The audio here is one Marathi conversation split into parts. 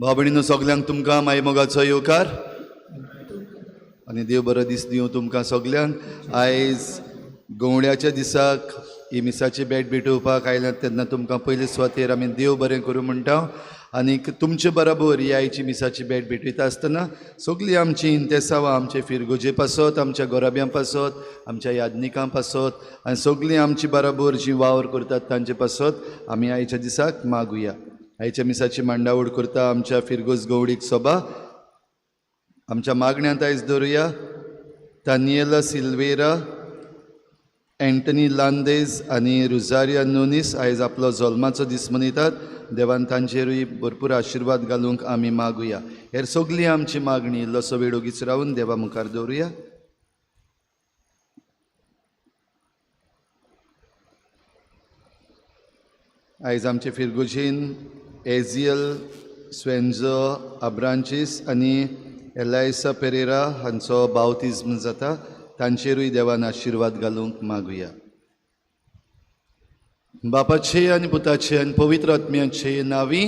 भाव भयणीनो सगल्यांक तुमकां माय मोगाचो येवकार आनी देव बरो दीस दिवं तुमकां सगल्यांक। आयज गवंड्याच्या दिसाक ही मिसाची भेट भेटोवपाक आयल्यात तेन्ना तुमकां पयले सुवातेर आमी देव बरें करूं म्हणटा आनीक तुमचे बरोबर ही आयची मिसाची भेट भेटयता आसतना सगळीं आमची इंतेसांवां आमचे फिरगोजे पासत, आमच्या गोराब्यां पासत, आमच्या यादनिकां पासत आनी सगळीं आमची बरोबर जी वावर करतात तांचे पासत आमी आयच्या दिसाक मागुया। आयच्या मिसाची मांडावळ करता आमच्या फिरगोज गवडीक सभा। आमच्या मागण्यांत आयज धरुया तानियेला सिल्वेरा, एंटनी लांदेज आनी रुजारिया नोनीस आयज आपलो जल्माचो दीस मनयतात। देवान तांचेरूय भरपूर आशिर्वाद घालूंक आमी मागुया। हेर सगळी आमची मागणी इल्लोसो वेळ ओगीच रावन देवा मुखार दवरुया। आयज आमचे फिरगोजीन एजियल स्वेंझो आब्रांचीस आनी एलायसा पेरेरा हांचो बावतिज्म जाता। तांचेरूय देवान आशिर्वाद घालूंक मागुया। बापाचे आनी पुताचे आनी पवित्र आत्म्याचे नांवी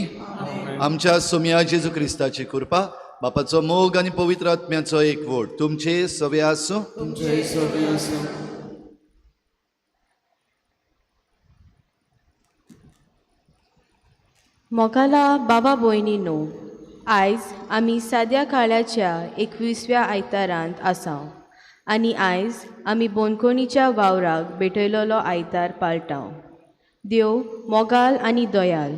आमच्या सोम्या जेजू क्रिस्ताची कृपा, बापाचो मोग आनी पवित्र आत्म्याचो एकवट तुमचे सवे आसूं। मोगाला बाबा भयणीनो, आयज आमी साद्या काळाच्या 21व्या आयतारांत आसां आनी आयज आमी बोनकोणीच्या वावराक भेटयलोलो आयतार पाळटाव। देव मोगाल आनी दयाल,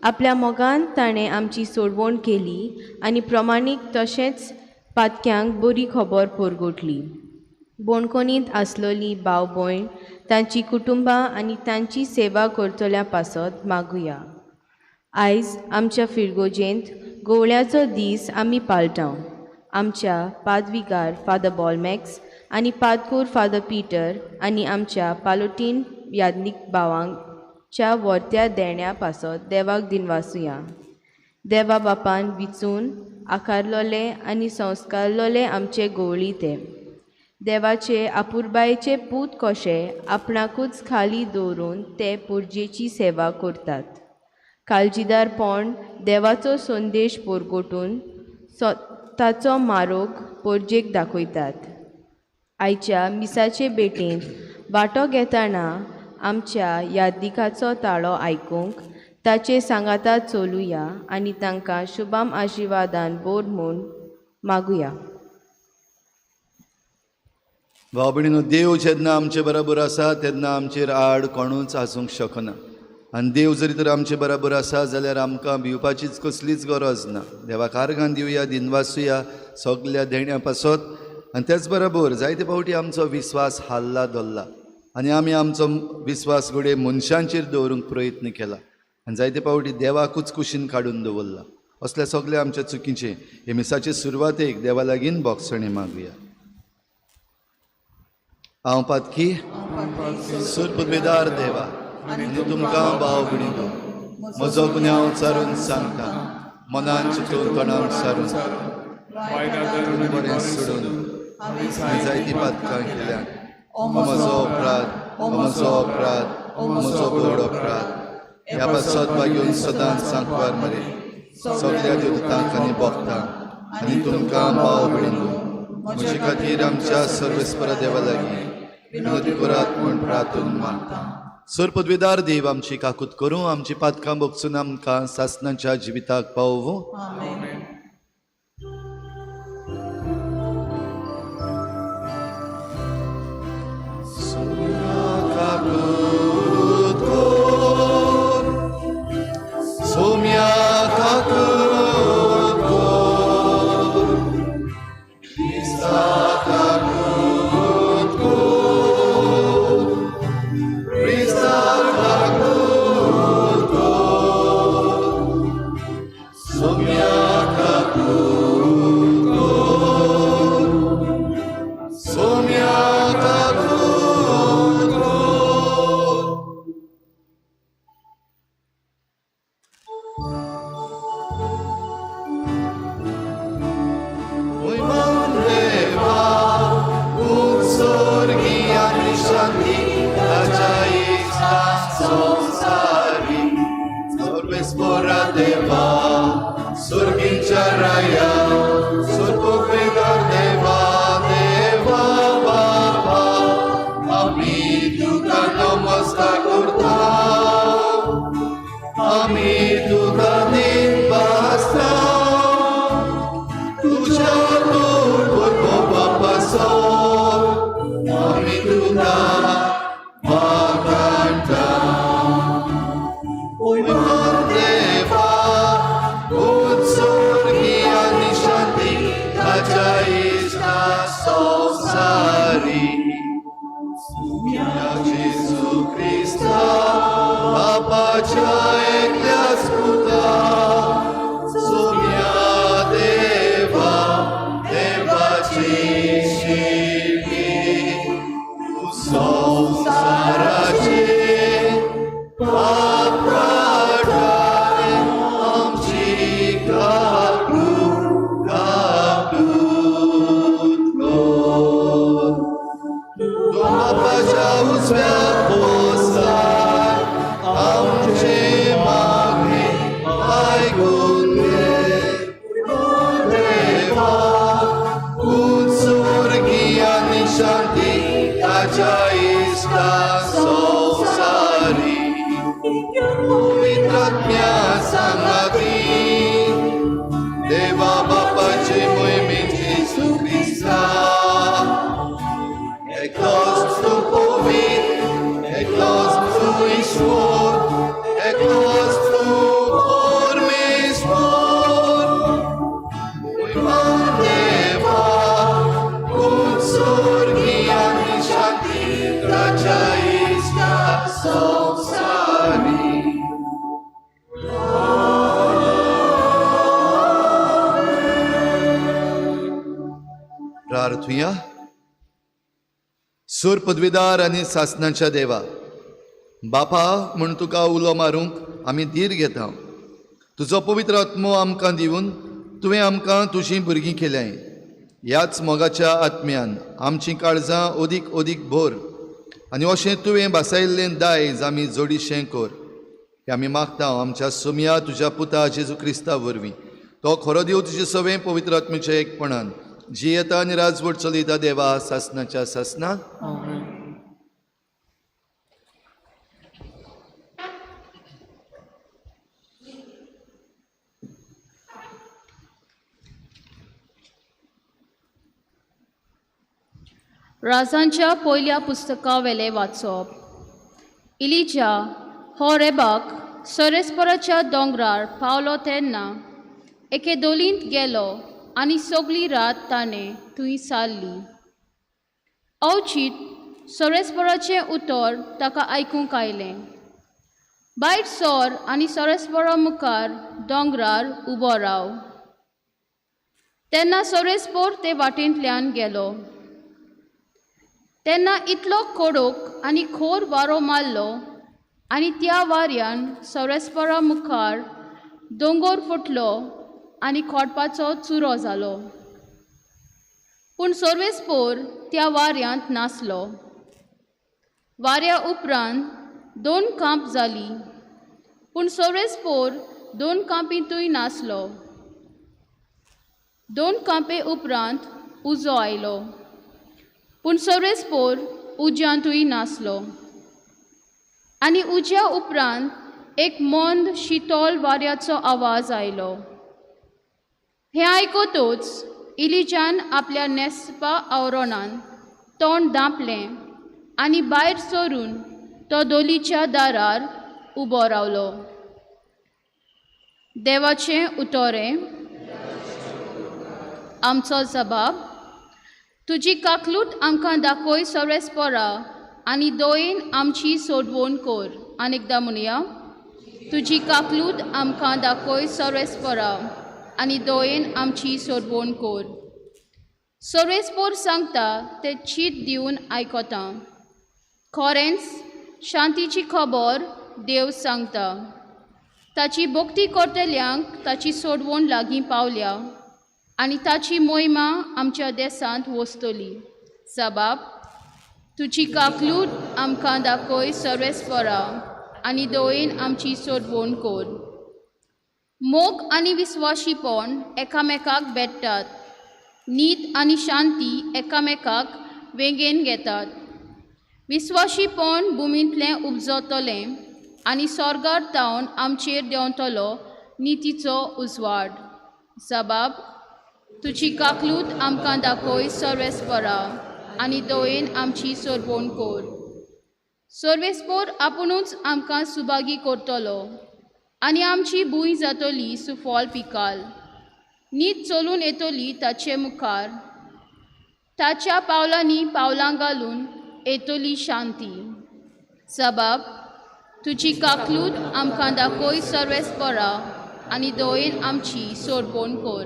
आपल्या मोगान ताणें आमची सोडवण केली आनी प्रमाणीक तशेंच पातक्यांक बरी खबर पोरगोटली। बोणकोणींत आसलोली भाव भयण, तांची कुटुंबां आनी तांची सेवा करतल्या पासत मागुया। आयज आमच्या फिरगोजेंत गवळ्याचो दीस आमी पाळटाव। आमच्या पादविकार फादर बॉलमॅक्स आनी पादकूर फादर पिटर आनी आमच्या पालोटीन यादनीक भावांच्या वर्त्या देण्या पासत देवाक दिनवासुया। देवा बापान विचून आकारलोले आनी संस्कारलोले आमचे गवळी ते देवाचे आपुरबायेचे पूत कशे आपणाकूच खाली दवरून ते पुर्जेची सेवा करतात। काळजीदारपण देवाचो संदेश पोरगोटून ताचो मारोग पोरजेक दाखयतात। आयच्या मिसाचे भेटेंत वांटो घेतना आमच्या यादनिकाचो ताळो आयकूंक ताचे सांगाताक चलुया आनी तांकां शुभाम आशिर्वादान बोर म्हूण मागुया। भाव भयणीनो, देव जेन्ना आमचे बरोबर आसा तेन्ना आमचेर आड कोणूच आसूंक शकना आनी देव जरी तर आमचे बरोबर आसा जाल्यार आमकां भिवपाचीच कसलीच गरज ना। देवाक आर्गां दिवया, दिनवासुया सगल्या देण्या पासत। आनी त्याच बरोबर जायते फावटी आमचो विस्वास हाल्ला दोल्ला आनी आमी आमचो विस्वास घडये मनशांचेर दवरूंक प्रयत्न केला आनी जायते फावटी देवाकूच कुशीन काडून दवरला। असल्या सगल्या आमच्या चुकीचे हे मिसाचे सुरवातेक देवा लागीं बोगसणे मागुया। हांव पातकी सुरपदवेदार देवा आनी तुमकां भाव भयणीनो, म्हजो गुन्यांव चारून सांगता, मनान चिंतून तोंडान सारून बरें सोडून जायती पातकां केल्यात। म्हजो अपराध, म्हजो व्हड अपराध। ह्या पासत घेवन सदांच सांकवार मरे सगळ्या देवतांक आनी भक्तांक आनी तुमकां भाव भयणीनो, म्हजे खातीर आमच्या सर्वेस्पर देवा लागीं विनोदी करात म्हूण प्रार्थून मागता। सर पदवेदार देव, आमची काकूत करूं, आमची पातकां भोगसून आमकां सासणाच्या जिविताक पावोवं। सोम्या Somiaka Jesu Christa, Bapaच्या एकल्या सुता, सोम्या देवा, देवाची शिल्पी, तू संसाराचे पाप काढावे, आमची कापूत कर. बापाच्या उजव्या पोसार आमचे मागणे ऐकून घे. देवा, स्वर्गीय आणि शांती ताच्या इष्टा संसारी, पवित्रात्म्या संगाती, देवा बापाचे मोहिमेचे Jesu Christa, eklos tu povit, eklos tu Ishvor, eklos tu Pormeshwar. Uiman Deva, Gud Sorgi ani Shanti, Raja Ishta Sansari. प्रार्थूया. सूर पदवीदार आनी सासणाच्या देवा, बापा म्हूण तुका उलो मारूंक आमी धीर घेता. तुजो पवित्र आत्मो आमकां दिवन तुवें आमकां तुजीं भुरगीं केल्याय. ह्याच मोगाच्या आत्म्यान आमचीं काळजां ओदीक ओदीक भर आनी अशें तुवें भासायिल्लें दायज आमी जोडिशें कर. हें आमी मागता आमच्या सोम्या तुज्या पुता जेजू क्रिस्ता वरवीं. तो खरो देव तुजे सवें पवित्र आत्म्याच्या एकपणान जी येता आनी राजवट चलयता देवा सासणाच्या सासणान. राजांच्या पयल्या पुस्तका वेले वाचप. इलिजा हो रेबाक सरेस्पराच्या दोंगरार पावलो तेन्ना एके दोलींत गेलो आनी सगळी रात ताणें थंय सारली. अवचीत सरेस्पराचें उतर ताका आयकूंक आयलें. बायट सोर आनी सरेस्परा मुखार दोंगरार उबो राव. तेन्ना सरेस्पोर ते वाटेंतल्यान गेलो. तेन्ना इतलो कडक आनी खोर वारो मारलो आनी त्या वाऱ्यान सरेस्परा मुखार दोंगर फुटलो आनी खोडपाचो चुरो जालो. पूण सरेस्पोर त्या वाऱ्यांत नासलो. वाऱ्या उपरांत 2 कांप जालीं, पूण सरेस्पोर 2 कांपींतूय नासलो. 2 कांपे उपरांत उजो आयलो, पूण सरेस्पोर उज्यांतूय नासलो. आनी उज्या उपरांत एक मंद शितोल वाऱ्याचो आवाज आयलो. हें आयकतूच इलिजान आपल्या नेस्पा आवरोणान तोंड धांपलें आनी भायर सरून तो दोलीच्या दारार उबो रावलो. देवाचें उतोरें. आमचो जबाब. तुजी काकलूट आमकां दाखय सरेस्परा आनी दोयेन आमची सोडवण कर. आनीकदा म्हणया. तुजी काकलूट आमकां दाखय सरेस्परा आनी दोयेन आमची सोडवण कर. सरेस्पोर सांगता ते चीट दिवन आयकता. खरेंच शांतीची खबर देव सांगता. ताची भक्ती करतल्यांक ताची सोडवण लागीं पावल्या आनी ताची मोहिमा आमच्या देशांत वचतली. जबाब. तुजी काकलूट आमकां दाखय सरेस्परा आनी दोयेन आमची सोडवण कर. मोग आनी विस्वाशीपण एकामेकाक भेटतात. नीत आनी शांती एकामेकाक वेगेन घेतात. विस्वाशीपण भुमींतलें उपजतलें आनी स्वर्गार तावन आमचेर देंवतलो नितीचो उजवाड. जबाब. तुजी काकलूट आमकां दाखय सरेस्परा आनी दोयेन आमची सोडवण कर. सर्वेस्पोर आपुणूच आमकां सुभागी करतलो आनी आमची भूंय जातली सुफोल पिकाल. नीत चलून येतली ताचे मुखार. ताच्या पावलांनी पावलां घालून येतली शांती. सबाब, तुजी काकलूट आमकां दाखोय सर्वेस्परा आनी दोयेन आमची सोडवण कोर.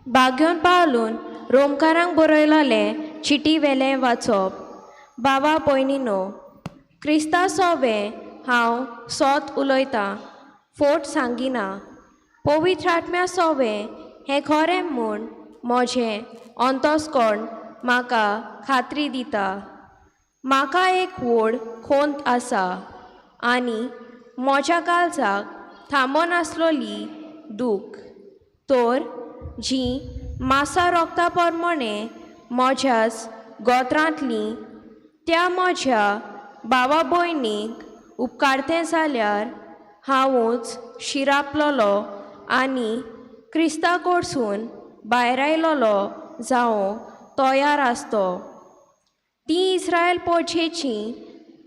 बागेवन पावलून रोमकारांक बरयलोलें चिटी वेलें वाचप. बाबा भयणीनो, क्रिस्ता सोवे हांव सोत उलयतां, फोट सांगिना. पवित्र आत्म्या सोवे हें खरें म्हूण म्हजें अंतस्करण म्हाका खात्री दिता. म्हाका एक व्हड खोंत आसा आनी म्हज्या काळजाक थांबोन आसलोली दूख तर जीं मासा रोगता पोरमोणें म्हज्याच गोत्रांतलीं त्या म्हज्या भावा भयणीक उपकारतें जाल्यार हांवूच शिरापलोलो आनी क्रिस्ता कडसून भायर आयलोलो जावं तयार आसतो. तीं इस्रायल पोरचेचीं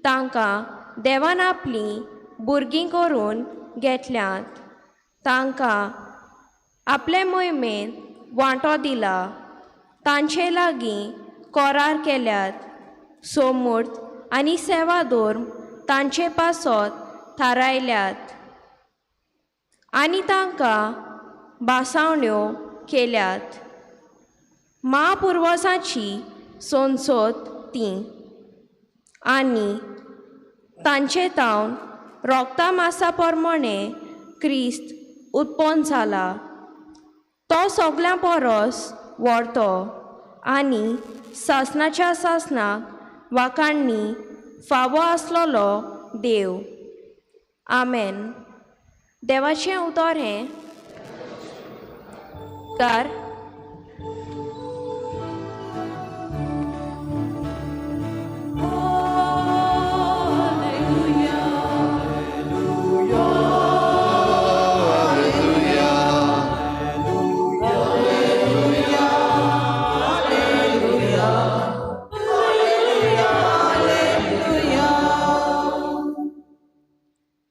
तांकां देवान आपलीं भुरगीं करून घेतल्यांत. तांकां आपले मोहिमेंत वांटो दिला. तांचे लागीं करार केल्यात. सोमूर्त आनी सेवादोर्म तांचे पासत थारायल्यात आनी तांकां भासावण्यो केल्यात. महापुर्वजांची संसद तीं आनी तांचे तावन रोगता मासा पोरमोणें क्रिस्त उत्पन्न जाला. तो सगळ्यां परस व्हडतो आनी सासणाच्या सासणाक वाखाणणी फावो आसलोलो देव. आमेन. देवाचें उतर हें कार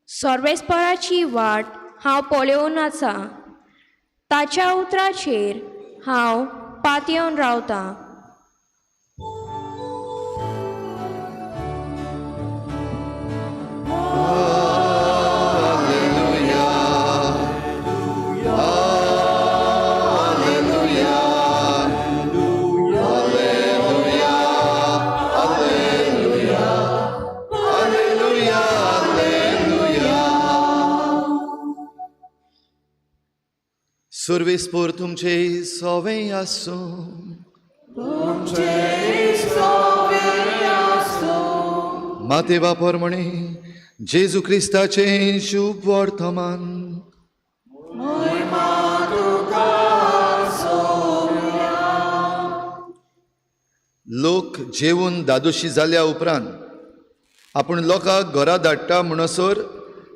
सर्वेस्पराची वाट हांव पळोवन आसा. ताच्या उतराचेर हांव पातयेवन रावतां. सर्वेस्पोर तुमचे सोवें आसूं. मातेवा पोरमोणे जेजू क्रिस्ताचें शुभ वर्तमान. लोक जेवून दादोशी जाल्या उपरांत आपूण लोकांक घरा धाडटा म्हणसर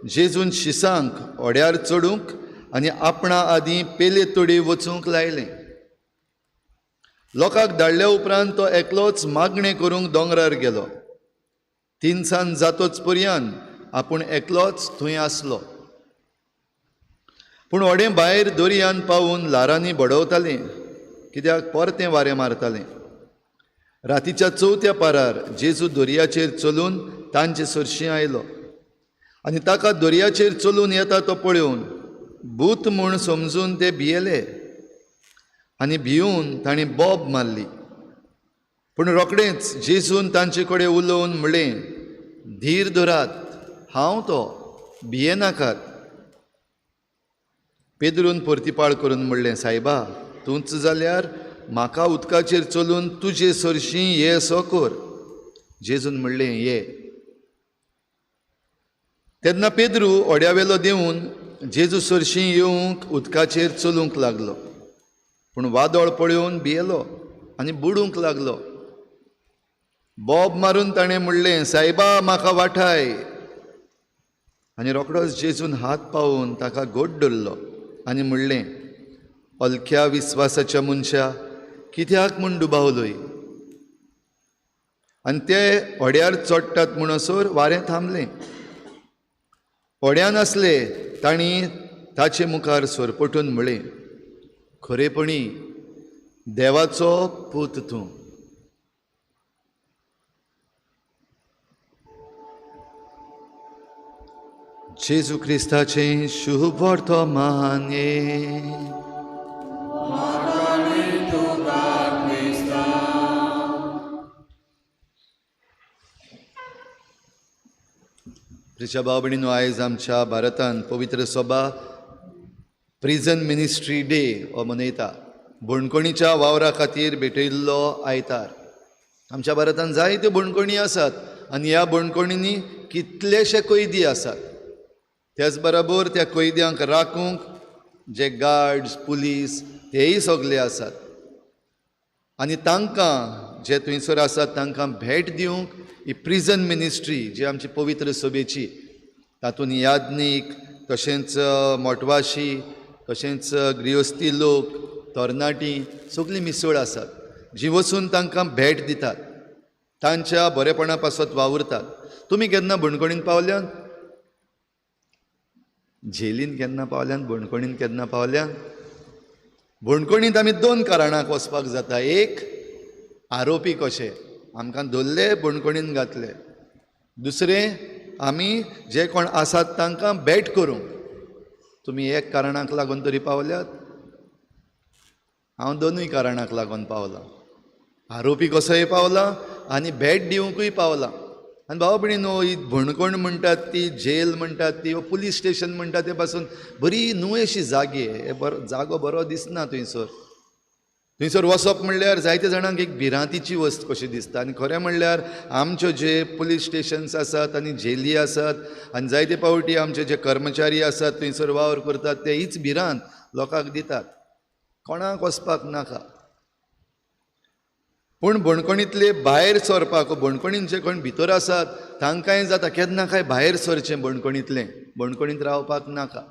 जेजून शिसांक ओड्यार चडूंक आनी आपणा आदीं पेले तोडी वचूंक लायलें. लोकांक धाडल्या उपरांत तो एकलोच मागणें करूंक दोंगरार गेलो. 3 सांज जातोच पर्यंत आपूण एकलोच थंय आसलो. पूण ओडें भायर दर्यान पावून ल्हारांनी बडवतालें, कित्याक परतें वारें मारतालें. रातीच्या 4थ्या पारार जेजू दर्याचेर चलून तांचे सरशीं आयलो आनी ताका दर्याचेर चलून येता तो पळोवन भूत म्हूण समजून ते भियेले आनी भिवून तांणी बोब मारली. पूण रोखडेंच जेजून तांचे कडेन उलोवन म्हणलें, धीर धरात, हांव तो, भियेनाकात. पेद्रून परतीपाळ करून म्हणलें, सायबा, तूंच जाल्यार म्हाका उदकाचेर चलून तुजे सरशीं ये सो कर. जेजून म्हणलें, ये. तेन्ना पेद्रू ओड्यावेलो देंवन जेजू सरशीं येवंक उदकाचेर चलूंक लागलो. पूण वादळ पळोवन भियेलो आनी बुडूंक लागलो. बोब मारून ताणें म्हणलें, सायबा, म्हाका वाठाय. आनी रोखडोच जेजून हात पावून ताका घोट धरलो आनी म्हणलें, अल्क्या विस्वासाच्या मनशा, कित्याक म्हूण दुबावलोय? आनी ते व्हड्यार चडटात म्हणसर वारें थांबलें. व्हड्यान आसले तांणी ताचे मुखार सरपटून म्हळें, खरेपणी देवाचो पूत तूं. जेजू क्रिस्ताचें शुभ वर्तमान ये. प्रिच्या भाव भयणीनो, आयज आमच्या भारतांत पवित्र सभा प्रिजन मिनिस्ट्री डे हो मनयता. बणकोणीच्या वावरा खातीर भेटयल्लो आयतार. आमच्या भारतांत जायत्यो बणकोणी आसात आनी ह्या बणकोणींनी कितलेशे कैदी आसात. त्याच बरोबर त्या कैद्यांक राखूंक जे गार्ड्स, पुलीस हेय सगळे आसात. आनी तांकां जे थंयसर आसात तांकां भेट दिवंक ही प्रिजन मिनिस्ट्री जी आमची पवित्र सभेची, तातूंत याज्ञीक, तशेंच मोटवाशी, तशेंच गृहस्थी लोक, तरणाटी सगळीं मिसळ आसात, जी वचून तांकां भेट दितात, तांच्या बरेपणा पासत वावुरतात. तुमी केन्ना बणकोणीन पावल्यात? जेलीन केन्ना पावल्यात? बणकोणीन केन्ना पावल्यात? बणकोणींत आमी 2 कारणांक वचपाक जाता. एक, आरोपी कशे आमकां धरले, बणकोणीन घातले. दुसरें, आमी जे कोण आसात तांकां भेट करूंक. तुमी एक कारणाक लागून तरी पावल्यात? हांव 2य कारणाक लागून पावलां. आरोपी कसोय पावला आनी भेट दिवंकूय पावलां. आनी भाव भयणीनो, ही बणकोण म्हणटात ती, जेल म्हणटात ती, पुलीस स्टेशन म्हणटात ते पासून बरी नुयेशी जागे. हे जागो बरो दिसना थंयसर. थंयसर वचप म्हणल्यार जायत्या जाणांक एक भिरांतीची वस्त कशी दिसता. आनी खरें म्हणल्यार आमच्यो जे पुलीस स्टेशन्स आसात आनी जेली आसात आनी जायते पावटी आमचे जे कर्मचारी आसात थंयसर वावर करतात, ते हीच भिरांत लोकांक दितात. कोणाक वचपाक नाका. पूण बणकोणींतले भायर सरपाक, बणकोणींत जे कोण भितर आसात तांकांय जाता केन्ना काय भायर सरचें. बणकोणींत रावपाक नाका.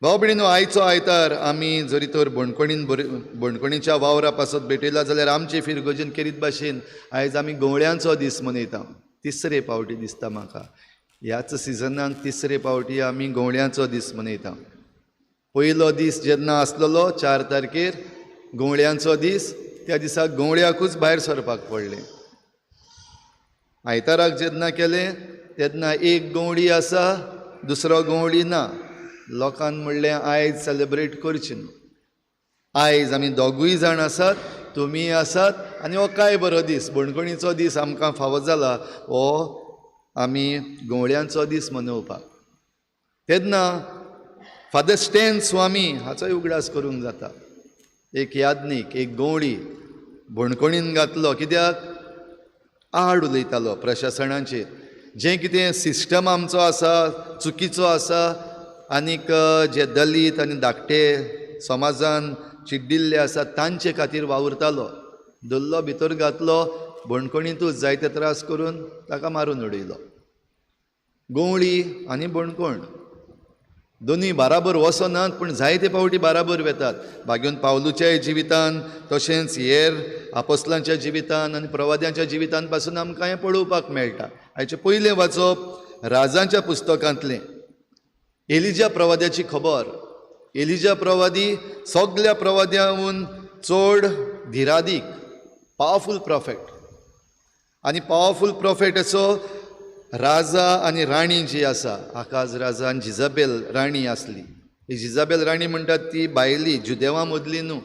भाव भयणीनो, आयचो आयतार आमी जरी तर बणकोणीच्या वावरा पासत भेटयला जाल्यार आमचे फिरगोजेन केरीत भाशेन आयज आमी गवळ्यांचो दीस मनयता. 3रे पावटी दिसता म्हाका. ह्याच सिजनाक 3रे पावटी आमी गवळ्यांचो दीस मनयता. पयलो दीस जेन्ना आसलेलो 4 तारखेर गवळ्यांचो दीस, त्या दिसाक गवळ्याकूच भायर सरपाक पडलें. आयताराक जेन्ना केलें तेन्ना एक गवळी आसा, दुसरो गवळी ना. लोकांन म्हणलें आयज सेलेब्रेट करचें न्हू. आयज आमी दोगूय जाण आसात, तुमी आसात आनी हो काय बरो दीस, बणकोणीचो दीस आमकां फावो जाला हो आमी गवळ्यांचो दीस मनोवपाक. तेन्ना फादर स्टॅन स्वामी हाचोय उगडास करूंक जाता. एक याज्ञीक, एक गवळी बणकोणीन घातलो. कित्याक? आड उलयतालो प्रशासनाचेर. जें कितें सिस्टम आमचो आसा चुकीचो आसा आनीक जे दलीत आनी धाकटे समाजान चिड्डिल्ले आसात तांचे खातीर वावुरतालो. दल्लो भितर घातलो. बणकोणींतूच जायते त्रास करून ताका मारून उडयलो. गवळी आनी बणकोण दोनी बाराबर वचनात, पूण जायते पावटी बाराबर वेतात. भाग्योन पावलूच्याय जिवितान, तशेंच हेर आपोस्तलांच्या जिवितान आनी प्रवाद्यांच्या जिवितान पासून आमकां हें पळोवपाक मेळटा. हाचे पयलें वाचप राजांच्या पुस्तकांतलें एलिजा प्रवाद्याची खबर. एलिजा प्रवादी सगल्या प्रवाद्यांहून चड धिरादीक, पावरफूल प्रॉफेट. आनी पावरफूल प्रॉफेट असो राजा आनी राणी जी आसा, आकाज राजा आनी जिजाबेल राणी आसली. ही जिजाबेल राणी म्हणटात ती भायली, जुदेवां मदली न्हू,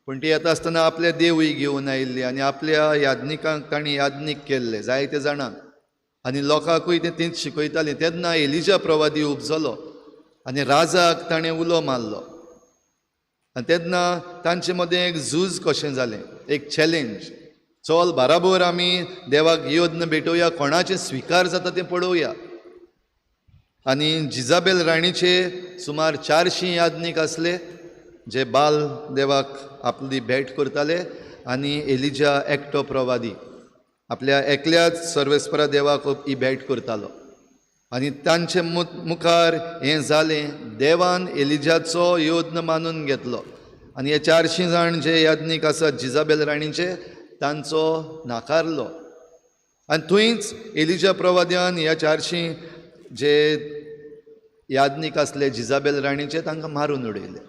पूण ती येता आसतना आपले देवूय घेवन आयिल्ली आनी आपल्या याज्ञिकांक ताणी याज्ञीक केल्ले जायते जाणांक आनी लोकांकूय तें तीच शिकयतालीं. तेन्ना एलिजा प्रवादी उपजलो आनी राजाक ताणें उलो मारलो. आनी तेन्ना तांचे मदें एक झूज कशें जालें, एक चॅलेंज. चल बाराबर आमी देवाक योद्न भेटोवया, कोणाचें स्विकार जाता तें पळोवया. आनी जिजाबेल राणीचे सुमार 400 याज्ञीक आसले जे बाल देवाक आपली भेट करताले आनी एलिजा एकटो प्रवादी आपल्या एकल्याच सर्वेस्परा देवाक ही भेट करतालो. आनी तांचे मुखार हें जालें. देवान एलिजाचो योद्न मानून घेतलो आनी हे 400 जाण जे याज्ञीक आसात जिजाबेल राणीचे तांचो नाकारलो. आनी थंयच एलिजा प्रवाद्यान ह्या 400 जे याज्ञीक आसले जिजाबेल राणीचे तांकां मारून उडयले.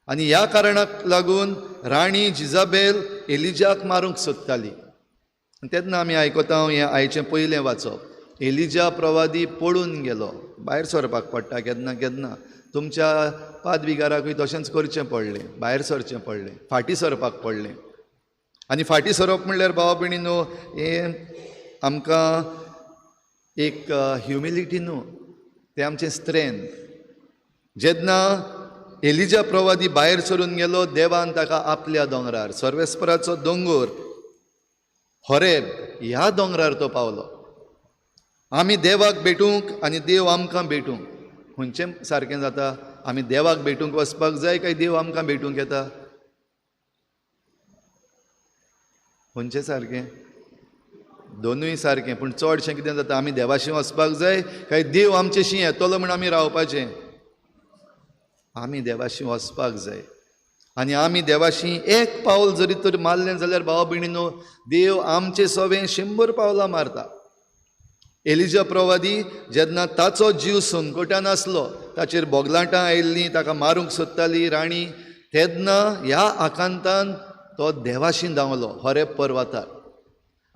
आनी ह्या कारणाक लागून राणी जिजाबेल एलिजाक मारूंक सोदताली. तेन्ना आमी आयकता हें आयचें पयलें वाचप. एलिजा प्रवादी पळून गेलो. भायर सरपाक पडटा केन्ना केन्ना. तुमच्या पादविकाराकूय तशेंच करचें पडलें. भायर सरचें पडलें, फाटीं सरपाक पडलें. आनी फाटीं सरप म्हणल्यार भावा भयणीनो हें आमकां एक ह्युमिलिटी न्हू, तें आमचें स्ट्रेंथ. जेन्ना एलिजा प्रवादी भायर सरून गेलो, देवान ताका आपल्या दोंगरार, सर्वेस्पराचो दोंगर होरेब ह्या दोंगरार तो पावलो. आमी देवाक भेटूंक आनी देव आमकां भेटूंक खंयचें सारकें जाता? आमी देवाक भेटूंक वचपाक जाय काय देव आमकां भेटूंक येता? खंयचें सारकें? दोनूय सारकें. पूण चडशें कितें जाता? आमी देवाशी वचपाक जाय काय देव आमचेशी येतलो म्हण आमी रावपाचें? आमी देवाशी वचपाक जाय. आनी आमी देवाशी एक पावल जरी तर मारलें जाल्यार भावा भयणीनो देव आमचें सवें 100 पावलां मारता. एलिजा प्रवादी जेन्ना ताचो जीव संकटान आसलो, ताचेर बोगलांटां आयिल्लीं, ताका मारूंक सोदताली राणी, तेन्ना ह्या आकांतान तो देवाशी धांवलो होरेब पर्वतार.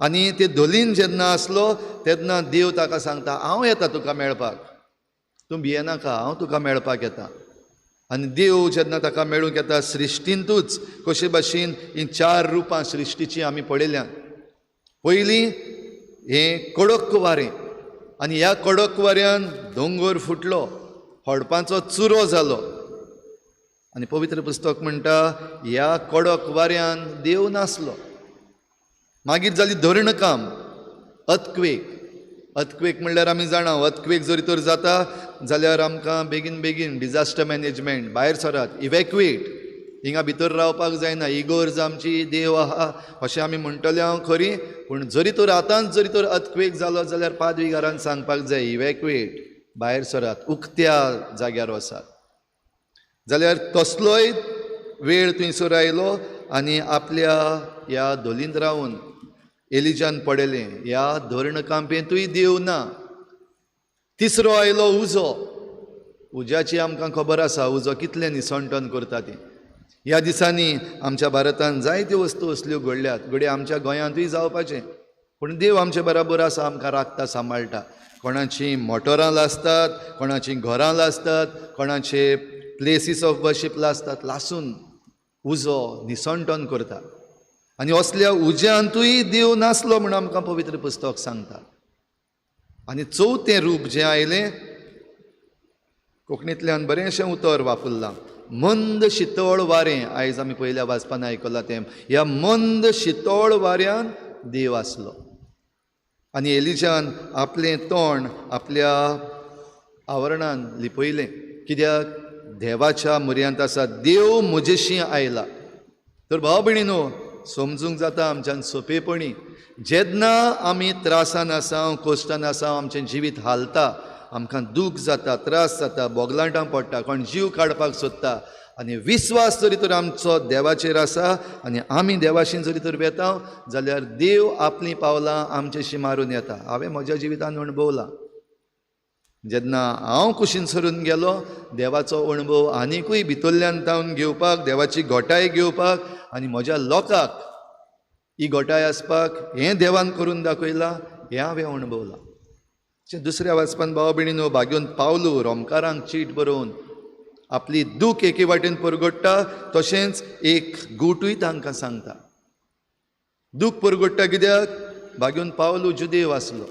आनी ते धोलीन जेन्ना आसलो तेन्ना देव ताका सांगता, हांव येता तुका मेळपाक, तूं भियेनाका, हांव तुका मेळपाक येता. आनी देव जेन्ना ताका मेळूंक येता, सृश्टींतूच कशे भाशेन ही 4 रुपां सृश्टीची आमी पळयल्यात. पयलीं हें कडक वारें, आनी ह्या कडक वाऱ्यान दोंगर फुटलो, होडपाचो चुरो जालो. आनी पवित्र पुस्तक म्हणटा ह्या कडक वाऱ्यान देव नासलो. मागीर जाली धरणकाम, अर्थक्वेक म्हणल्यार आमी जाणा, अर्थक्वेक जरी तर जाता जाल्यार आमकां बेगीन बेगीन डिजास्टर मॅनेजमेंट, भायर सरात, इवॅक्युएट, हिंगा भितर रावपाक जायना, इगोर्ज आमची, देव आहा अशें आमी म्हणटले हांव खरी. पूण जरी तर आतांच जरी तर अर्थक्वेक जालो जाल्यार पादविकारान सांगपाक जाय, इवॅक्युएट, भायर सरात, उक्त्या जाग्यार वसात. जाल्यार तसलोय वेळ थंयसर आयलो आनी आपल्या ह्या धोलींत रावून एलिजान पडयलें. ह्या धरणकांपेंतूय देव ना. तिसरो आयलो उजो. उज्याची आमकां खबर आसा, उजो कितलें निसंटन करता ती. ह्या दिसांनी आमच्या भारतांत जायत्यो वस्तू असल्यो घडल्यात, घडये आमच्या गोंयांतूय जावपाचें. पूण देव आमचे बराबर आसा, आमकां राखता, सांबाळटा. कोणाचीं मोटरां लासतात, कोणाचीं घरां लासतात, कोणाचे प्लेसीस ऑफ वर्शीप लासतात, लासून उजो निसंटन करता. आनी असल्या उज्यांतूय देव नासलो म्हूण आमकां पवित्र पुस्तक सांगता. आनी चवथें रूप जें आयलें, कोंकणींतल्यान बरेंशें उतर वापरलां, मंद शितळ वारें. आयज आमी पयल्या वाचपान आयकलां तें. ह्या मंद शितळ वाऱ्यान देव आसलो. आनी एलिजान आपलें तोंड आपल्या आवरणान लिपयलें. कित्याक? देवाच्या मुर्यांत आसा, देव म्हजेशी आयला. तर भाव भयणीनो, समजूंक जाता आमच्यान सोंपेपणी, जेन्ना आमी त्रासान आसा, कोश्टान आसा, आमचें जिवीत हालता, आमकां दूख जाता, त्रास जाता, बोगलांटां पडटा, कोण जीव काडपाक सोदता, आनी विस्वास जरी तर आमचो देवाचेर आसा आनी आमी देवाशी जरी तर वेता जाल्यार देव आपलीं पावलां आमचेशी मारून येता. हांवें म्हज्या जिवितान अणभवलां. जेन्ना हांव कुशीन सरून गेलो, देवाचो अणभव आनिकूय भितरल्यान तावन घेवपाक, देवाची घोटाय घेवपाक आनी म्हज्या लोकांक ही घोटाय आसपाक हें देवान करून दाखयलां, हें हांवें अणभवलां. दुसऱ्या वाचपान भाव भयणीनो, भाग्योन पावलू रोमकारांक चीट बरोवन आपली दूख एके वाटेन परगट्टा, तशेंच एक गुटूय तांकां सांगता. दूख परगट्टा कित्याक? भाग्योन पावलू जुदेव आसलो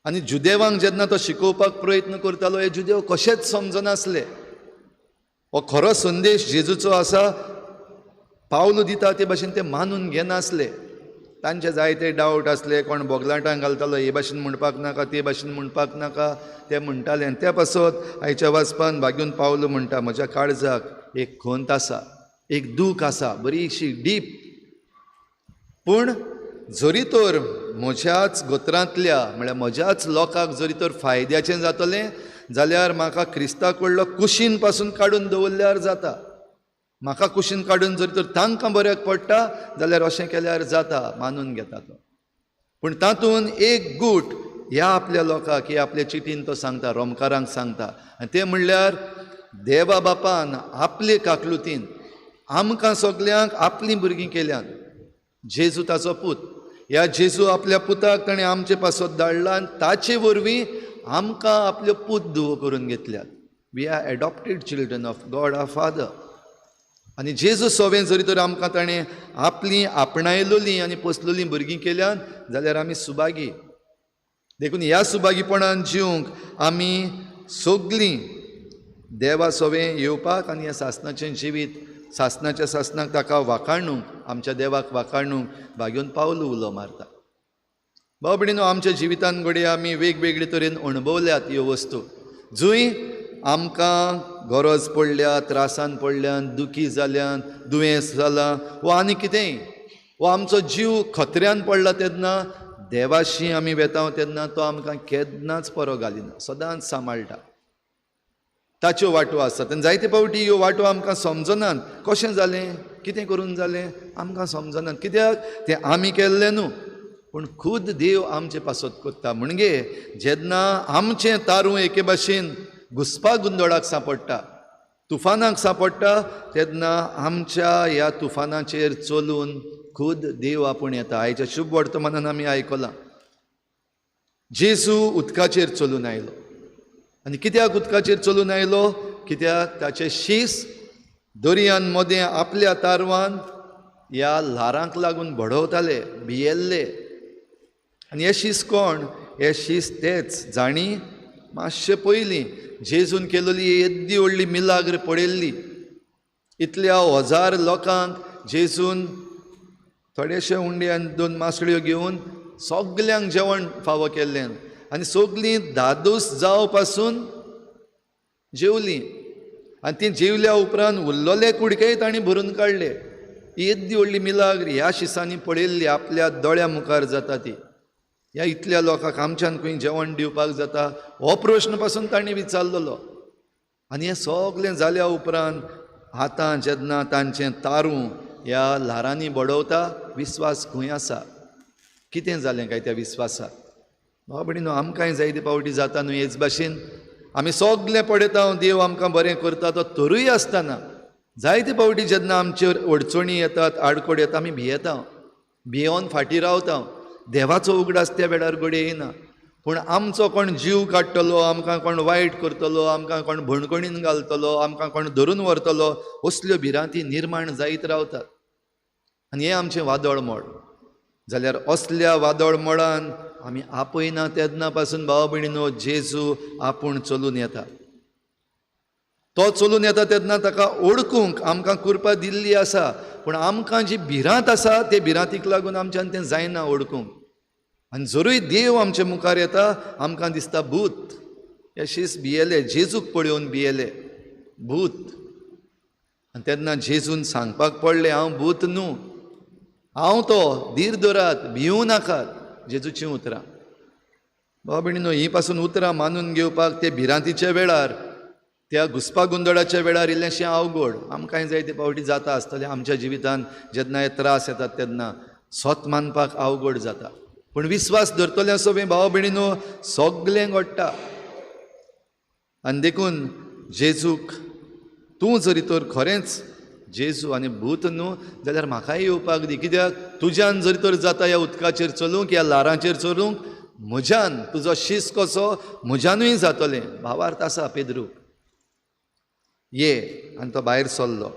आनी जुदेवांक जेन्ना तो शिकोवपाक प्रयत्न करतालो, हे जुदेव कशेंच समजनासले. हो खरो संदेश जेजूचो आसा, पावलू दिता ते भाशेन ते मानून घेनासले. तांचे जायते डावट आसले, कोण बोगलांटां घालतालो, हे भाशेन म्हणपाक नाका, ते भाशेन म्हणपाक नाका, ते म्हणटाले. आनी त्या पासत आयच्या वाचपान भाग्यून पावलो म्हणटा, म्हज्या काळजाक एक खंत आसा, एक दूख आसा, बरीशी डीप. पूण जरी तर म्हज्याच गोत्रांतल्या म्हळ्यार म्हज्याच लोकांक जरी तर फायद्याचें जातलें जाल्यार म्हाका क्रिस्ताक व्हडलो कुशीन पासून काडून दवरल्यार जाता. म्हाका कुशीन काडून जरी तर तांकां बऱ्याक पडटा जाल्यार अशें केल्यार जाता, मानून घेता तो. पूण तातूंत एक गूट ह्या आपल्या लोकांक हे आपल्या चिटीन तो सांगता, रोमकारांक सांगता, आनी ते म्हणल्यार देवा बापान आपले काकलुतीन आमकां सगल्यांक आपलीं भुरगीं केल्यान. जेजू ताचो पूत, ह्या जेजू आपल्या पुताक ताणें आमचे पासत धाडला आनी ताचे वरवीं आमकां आपल्यो पूत धुवो करून घेतल्यात. We are adopted children of God our father. आनी जेजू सोवें जरी तर आमकां ताणें आपलीं आपणायलोलीं आनी पोसलोलीं भुरगीं केल्यान जाल्यार आमी सुभागी. देखून ह्या सुभागीपणान जिवंक आमी सगलीं देवा सोवें येवपाक आनी ह्या सासणाचें जिवीत सासणाक ताका वाखाणूंक, आमच्या देवाक वाखाणूंक भाग्योन पावलो उलो मारता. भाव भयणीनो, आमच्या जिवितान घडये आमी वेगवेगळे तरेन अणभवल्यात ह्यो वस्तू, जूय आमकां गरज पडल्या, त्रासान पडल्यान, दुखी जाल्यान, दुयेंस जालां वा आनी कितेंय, वा आमचो जीव खत्र्यान पडला तेन्ना देवाशी आमी वेताव तेन्ना तो आमकां केन्नाच परो घालिना, सदांच सांबाळटा. ताच्यो वाटो आसात आनी जायते फावटी ह्यो वाटो आमकां समजनात. कशें जालें, कितें करून जालें आमकां समजनात. कित्याक तें आमी केल्लें न्हू, पूण खुद देव आमचे पासत करता. म्हणजे जेन्ना आमचें तारूं एके भाशेन घुस्पा गुंदोळाक सांपडटा, तुफानाक सांपडटा, तेन्ना आमच्या ह्या तुफानाचेर चलून खुद देव आपूण येता. आयच्या शुभ वर्तमानान आमी आयकलां जेजू उदकाचेर चलून आयलो. आनी कित्याक उदकाचेर चलून आयलो? कित्याक ताचे शीस दर्यान मदें आपल्या तारवान ह्या ल्हारांक लागून बडवताले, भियेल्ले. आनी हे शीस कोण? हे शीस तेच जाणी मातशे पयलीं जेजून केलेली येद्दी व्हडली मिलाग्र पळयल्ली. इतल्या हजार लोकांक जेजून थोडेशे उंडे आनी 2 मासळ्यो घेवन सगल्यांक जेवण फावो केल्लें आनी सगलीं धादोस जाव पासून जेवलीं. आनी ती जेवल्या उपरांत उरलोले कुडकेय तांणी भरून काडले. येद्दी व्हडली मिलाग्र ह्या शिसांनी पळयल्ली, आपल्या दोळ्या मुखार जाता ती. ह्या इतल्या लोकांक आमच्यान खंय जेवण दिवपाक जाता हो प्रश्न पासून तांणी विचारलेलो. आनी हें सगलें जाल्या उपरांत आतां जेन्ना तांचें तारूं ह्या ल्हारांनी बडवता, विस्वास खंय आसा? कितें जालें काय त्या विस्वासाक? भाव भयणीनो, आमकांय जायते फावटी जाता न्हू हेच भाशेन. आमी सगलें पळयता देव आमकां बरें करता तो, तरूय आसतना जायते फावटी जेन्ना आमचेर अडचणी येतात, आडकोड येता, आमी भियेता, भियोन फाटीं रावता. देवाचो उगडास त्या वेळार घडये येना. पूण आमचो कोण जीव काडटलो, आमकां कोण वायट करतलो, आमकां कोण भणकणीन घालतलो, आमकां कोण धरून व्हरतलो, असल्यो भिरांती निर्माण जायत रावतात. आनी हें आमचें वादळ मोड. जाल्यार असल्या वादळ मोडान आमी आपयना तेन्ना पासून भाव भयणीनो जेजू आपूण चलून येता. तो चलून येता तेन्ना ताका ओळखूंक आमकां कृपा दिल्ली आसा. पूण आमकां जी भिरांत आसा ते भिरांतीक लागून आमच्यान तें जायना ओळखूंक. आनी जरूय देव आमच्या मुखार येता, आमकां दिसता भूत. हे शीस भियेले, जेजूक पळोवन भियेले, भूत. आनी तेन्ना जेजून सांगपाक पडलें, हांव भूत न्हू, हांव तो, धीर धरात, भिवूं नाकात. जेजूचीं उतरां. भाव भयणीनो, ही पासून उतरां मानून घेवपाक ते भिरांतीच्या वेळार, त्या घुस्पा गुंदोळाच्या वेळार इल्लेंशें अवघड. आमकांय जायते फावटी जाता आसतलें आमच्या जिवितान. जेन्ना हे त्रास येतात तेन्ना स्वत मानपाक अवघड जाता. पूण विस्वास धरतल्या सोबे भाव भयणीनो सगलें घडटा. आनी देखून जेजूक तूं जरी तर खरेंच जेजू आनी भूत न्हू जाल्यार म्हाकाय येवपाक दी. कित्याक तुज्यान जरी तर जाता ह्या उदकाचेर चलूंक, ह्या ल्हारांचेर चलूंक, म्हज्यान तुजो शीस कसो म्हज्यानूय जातलें. भावार्थ आसा पेद्रूक. ये. आनी तो भायर सरलो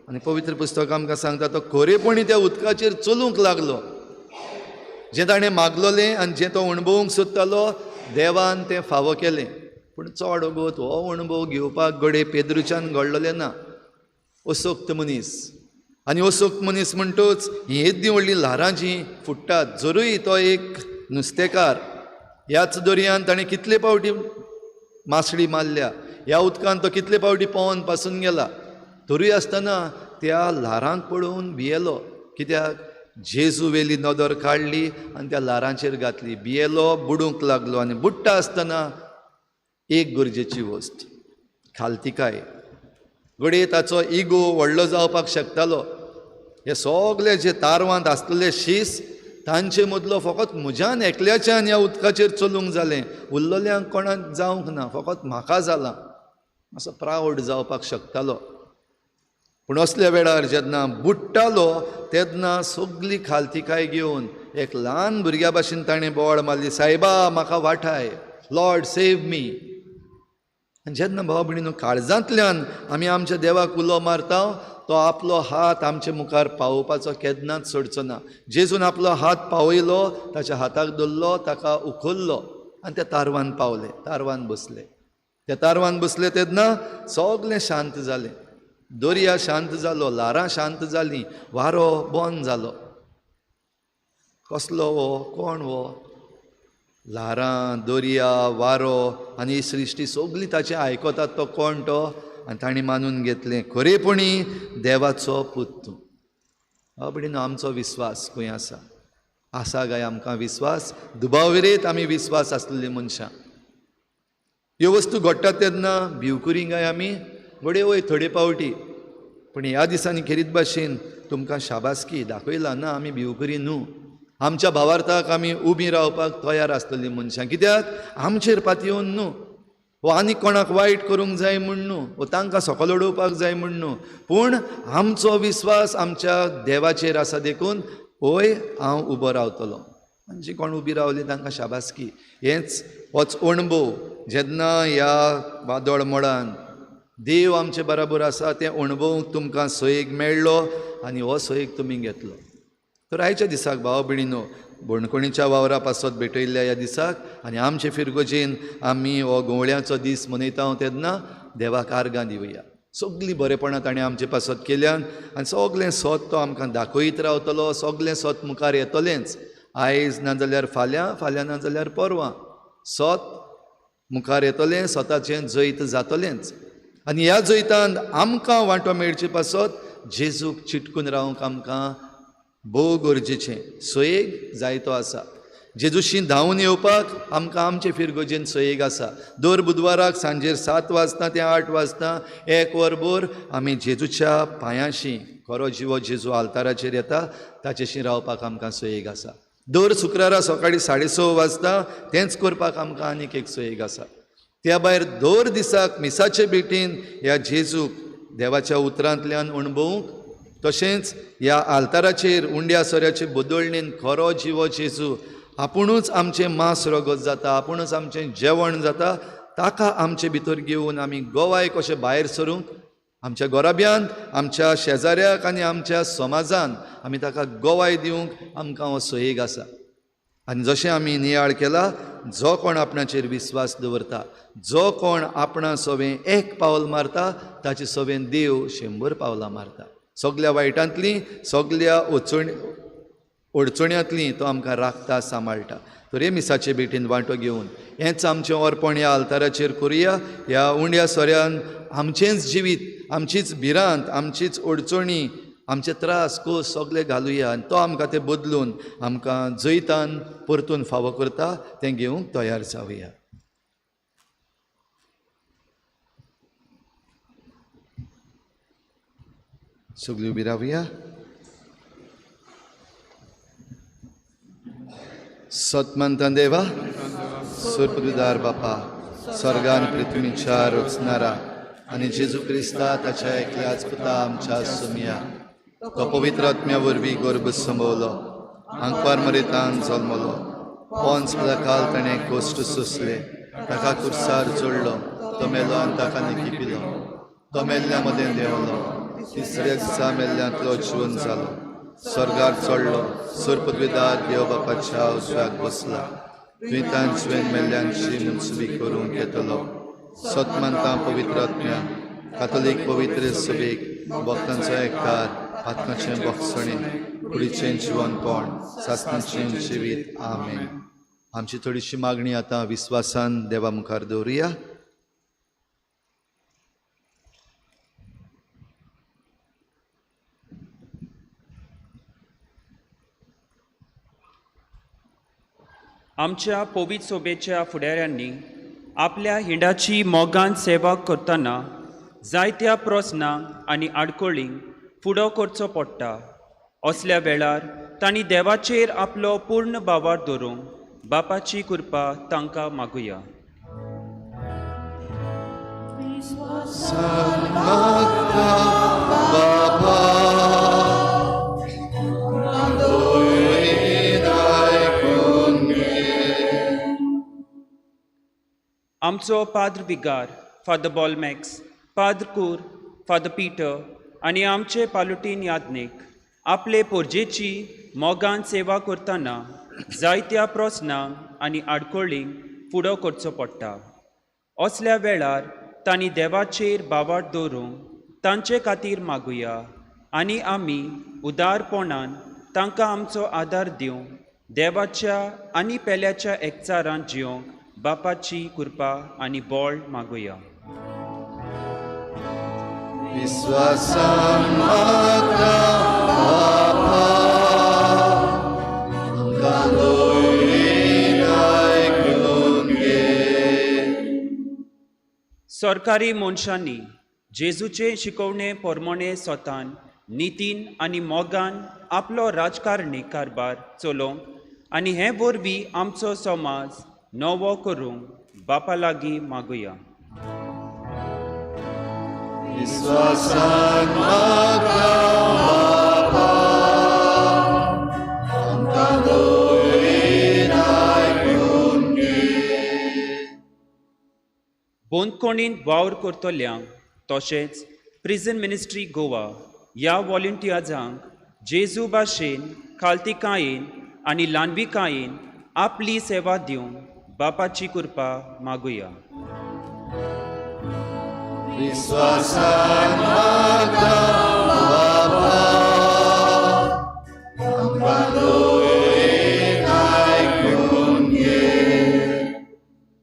आनी पवित्र पुस्तक आमकां सांगता तो खरेपणी त्या उदकाचेर चलूंक लागलो. जें ताणें मागलोलें आनी जें तो अणभवूंक सोदतालो देवान तें फावो केलें. पूण चड वगत हो अणभव घेवपाक घडये पेद्रूच्यान घडलोलें ना. असोक्त मनीस. आनी असोक्त मनीस म्हणटूच ही येद्दी व्हडली ल्हारां जीं फुट्टात. जरूय तो एक नुस्तेकार, ह्याच दर्यान ताणें कितले फावटी मासळी मारल्या, ह्या उदकान तो कितले फावटी पोवन पासून गेला, तरूय आसतना त्या ल्हारांक पळोवन भियेलो. कित्याक जेजू वेली नदर काडली आनी त्या लारांचेर घातली. भियेलो, बुडूंक लागलो आनी बुडटा आसतना एक गरजेची वस्त खालतिकाय. घडये ताचो इगो व्हडलो जावपाक शकतालो. हे सगळे जे तारवांत आसलेले शीस तांचे मदलो फकत म्हज्यान एकल्याच्यान ह्या उदकाचेर चलूंक जालें, उरलेल्यांक कोणाक जावंक ना, फकत म्हाका जालां. असो प्रावड जावपाक शकतालो. पूण असल्या वेळार जेन्ना बुडटालो तेन्ना सगळी खालतिकाय घेवन एक ल्हान भुरग्या भाशेन ताणें बोवाळ मारली, सायबा म्हाका वाटाय, लॉर्ड सेव मी. आनी जेन्ना भाव भयणीनो काळजांतल्यान आमी आमच्या देवाक उलो मारता, तो आपलो हात आमचे मुखार पावोवपाचो केन्नाच सोडचो ना. जेजून आपलो हात पावयलो, ताच्या हाताक धरलो, ताका उखल्लो आनी त्या तारवान पावले, तारवान बसले. त्या तारवान बसले तेन्ना सगळें शांत जालें. दर्या शांत जालो, लारां शांत जालीं, वारो बंद जालो. कसलो वो, कोण वो? ल्हारां, दर्या, वारो आनी ही सृश्टी सगळी ताचें आयकतात. तो कोण तो? आनी ताणें मानून घेतलें खरेपणी देवाचो पूत तूं. आवडीन आमचो विस्वास खंय आसा? आसा काय आमकां विस्वास? दुबावरेत आमी विस्वास आसलेलीं मनशां. ह्यो वस्तू घडटात तेन्ना भिवकुरी काय आमी? घडये वय थोडे पावटी. पूण ह्या दिसांनी खेरीत भाशेन तुमकां शाबासकी दाखयला ना, आमी भिवकुरी न्हू. आमच्या भावार्थाक आमी उबीं रावपाक तयार आसलेलीं मनशां. कित्याक? आमचेर पातयेवन न्हू, वो आनी कोणाक वायट करूंक जाय म्हूण न्हू, वो तांकां सकयल उडोवपाक जाय म्हूण न्हू, पूण आमचो विस्वास आमच्या देवाचेर आसा देखून ओय हांव उबो रावतलो. म्हणजे कोण उबी रावली तांकां शाबासकी. हेंच होच अणभव जेन्ना ह्या वादळ मोडान देव आमचे बराबर आसा तें अणभव तुमकां सयेक मेळ्ळो आनी हो सयेक तुमी घेतलो. तर आयच्या दिसाक भाव भयणीनो, बोणकोणीच्या वावरा पासत भेटयल्ल्या ह्या दिसाक आनी आमचे फिरगोजेन आमी हो गवळ्याचो दीस मनयता तेन्ना देवाक आर्गां दिवया. सगळीं बरेपणां ताणें आमचे पासत केल्यान आनी सगळें सत तो आमकां दाखयत रावतलो. सगळें सत मुखार येतलेंच. आयज नाजाल्यार फाल्यां, फाल्यां नाजाल्यार परवां सत मुखार येतलें, सताचें जैत जातलेंच. आनी ह्या जैतान आमकां वांटो मेळचे पासत जेजूक चिटकून रावंक आमकां भोव गरजेचें. सयेग जायतो आसा. जेजूशी धांवून येवपाक आमकां आमचे फिरगोजेन सयेग आसा. दर बुधवाराक सांजेर 7 वाजता ते 8 वाजता 1 वरभर आमी जेजूच्या पांयाशी, खरो जिवो जेजू आल्ताराचेर येता ताचेशी रावपाक आमकां सयेग आसा. दर शुक्रारा सकाळीं 6:30 वाजता तेंच करपाक आमकां आनीक एक सयेग आसा. त्या भायर दर दिसाक मिसाचे भेटीन ह्या जेजूक देवाच्या उतरांतल्यान अणभवूंक, तशेंच ह्या आल्ताराचेर उंड्या सोऱ्याचे बदळणेन खरो जिवो जेजू आपुणूच आमचें मांस रगत जाता, आपुणूच आमचें जेवण जाता, ताका आमचे भितर घेवन आमी गोवाय कशें भायर सरूंक, आमच्या गोराब्यांत, आमच्या शेजाऱ्याक आनी आमच्या समाजान आमी ताका गोवाय दिवंक आमकां हो सयेग आसा. आनी जशें आमी नियाळ केला, जो कोण आपणाचेर विस्वास दवरता, जो कोण आपणा सवें एक पावल मारता, ताचे सवें देव 100 पावलां मारता. सगळ्या वायटांतलीं, सगळ्या अडचण्यांतलीं तो आमकां राखता, सांबाळटा. तर हे मिसाचे भेटीन वांटो घेवन हेंच आमचें अर्पण ह्या आल्ताराचेर करुया. ह्या उंड्या सोऱ्यान आमचेंच जिवीत, आमचीच भिरांत, आमचीच अडचणी, आमचे त्रास कोस सगळे घालुया आनी तो आमकां ते बदलून आमकां जैतान परतून फावो करता तें घेवंक तयार जावया. सगळीं उबी रावया. सतमंत देवा, सुरपदार बापा, स्वर्गान पृथ्वीच्या रचणारा आनी जेजू क्रिस्ता ताच्या एकल्याच पुता आमच्या सुमिया, तो पवित्र आत्म्या वरवीं गर्भ संभोवलो, आंकवार मरेतान जल्मलो, पोंच पिलाकाल ताणें कोश्ट सोंसले, ताका कुर्सार जोडलो, तो मेलो आनी ताका निखिपिलो, तो मेल्ल्या मदें देंवलो, तिसऱ्या दिसा मेल्ल्यांतलो जिवन जालो, स्वर्गार चडलो, सुरपदार देव बापाच्या उजव्याक बसला, थंय तांच जुवेन मेल्ल्यांची मुनसुबी करूंक येतलो. सतमंतां पवित्र आत्म्या, कातोलीक पवित्र सभेक, भक्तांचो एककार, आत्म्याचें भक्षणें, कुडीचें जिवनपण, सासणाचें जिवीत. आमेन. आमची थोडीशी मागणी आतां विस्वासान देवा मुखार दवरुया. आमच्या पवित सोबेच्या फुडाऱ्यांनी आपल्या हिंडाची मोगान सेवा करतना जायत्या प्रस्नांक आनी आडकोळींक फुडो करचो पडटा. असल्या वेळार तांणी देवाचेर आपलो पूर्ण बावर दवरूंक बापाची कृपा तांकां मागुया. आमचो पाद्र बिगार फादर बॉलमॅक्स, पाद्र कूर, फादर पिटर आनी आमचे पालुटीन यादनीक आपले पोरजेची मोगान सेवा करतना जायत्या प्रस्नांक आनी आडकोळींक फुडो करचो पडटा. असल्या वेळार तांणी देवाचेर बावर दवरूंक तांचे खातीर मागुया आनी आमी उदारपणान तांकां आमचो आदार दिवंक देवाच्या आनी पेल्याच्या एकचारान जिवंक बापाची कृपा आनी बोळ मागुया. विश्वासान मागता बापा, आमकां दोळीन आयकून घे. सरकारी मनशांनी जेजूचे शिकवणे पोरमोणे स्वतान नितीन आनी मोगान आपलो राजकारणी कारबार चलोवंक आनी हे वरवीं आमचो समाज नवो करूंक बापा लागीं मागुया. विश्वासान मागता बापा, आमकां दोळीन आयकून घे. बोंदकोणींत वावर करतल्यांक तशेंच प्रिझन मिनिस्ट्री गोवा ह्या व्हॉलंटियर्सांक जेजू भाशेन खालतिकायेन आनी ल्हानविकायेन आपली सेवा दिवंक बापाची कृपा मागुया. विश्वासान मागता बापा, आमकां दोळीन आयकून घे.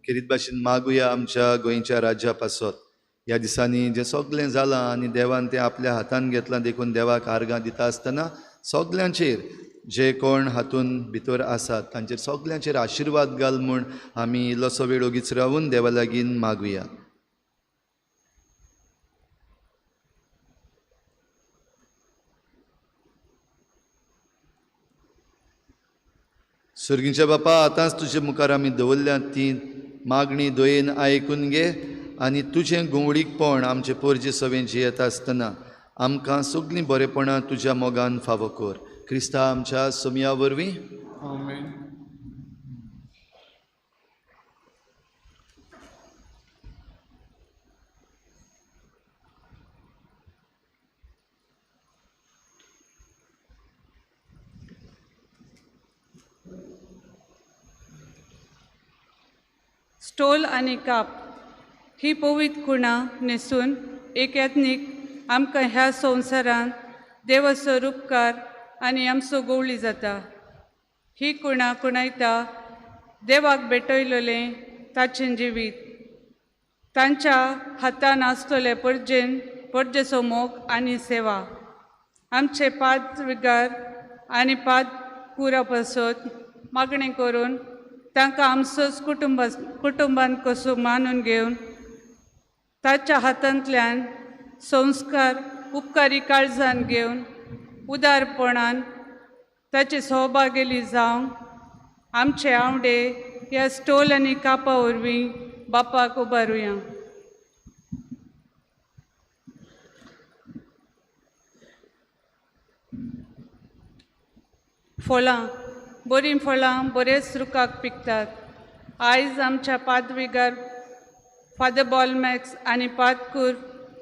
खेरीत भाशेन मागुया आमच्या गोंयच्या राज्या पासत. ह्या दिसांनी जें सगळें जालां आनी देवान तें आपल्या हातान घेतलां देखून देवाक आर्गां दिता आसतना सगल्यांचेर जे कोण हातून भितर आसात तांचेर सगल्यांचेर आशिर्वाद घाल म्हूण आमी इल्लोसो वेळ ओगीच रावून देवा लागीं मागुया. सुर्गीच्या बापा, आतांच तुजे मुखार आमी दवरल्या ती मागणी दोयेन आयकून घे आनी तुजें गुंवडीकपण आमचे पोरजे सवेन जियेता आसतना आमकां सगळीं बरेपणां तुज्या मोगान फावो कर. क्रिस्ता आमच्या सोमया वरवीं. स्टोल आनी काप ही पवित्र खुणां न्हेसून एक यत्नीक आमकां ह्या संवसारांत देवाचो उपकार आनी आमचो गवळी जाता. ही खुणां खुणायता देवाक भेटयलेलें ताचें जिवीत, तांच्या हातान आसतले परजेचो मोग आनी सेवा. आमचे पाद विगार आनी पाद कुरा पासत मागणें करून तांकां आमचोच कुटुंबान कसो मानून घेवन ताच्या हातांतल्यान संस्कार उपकारी काळजान घेवन उदारपणान ताचे सहभागिली जावंक आमचे आवडे ह्या स्टोल आनी कापा वरवीं बापाक उबारुया. फळां बरीं फळां बरेच रुखाक पिकतात. आयज आमच्या पादविगार फादर बॉलमॅक्स आनी पादकूर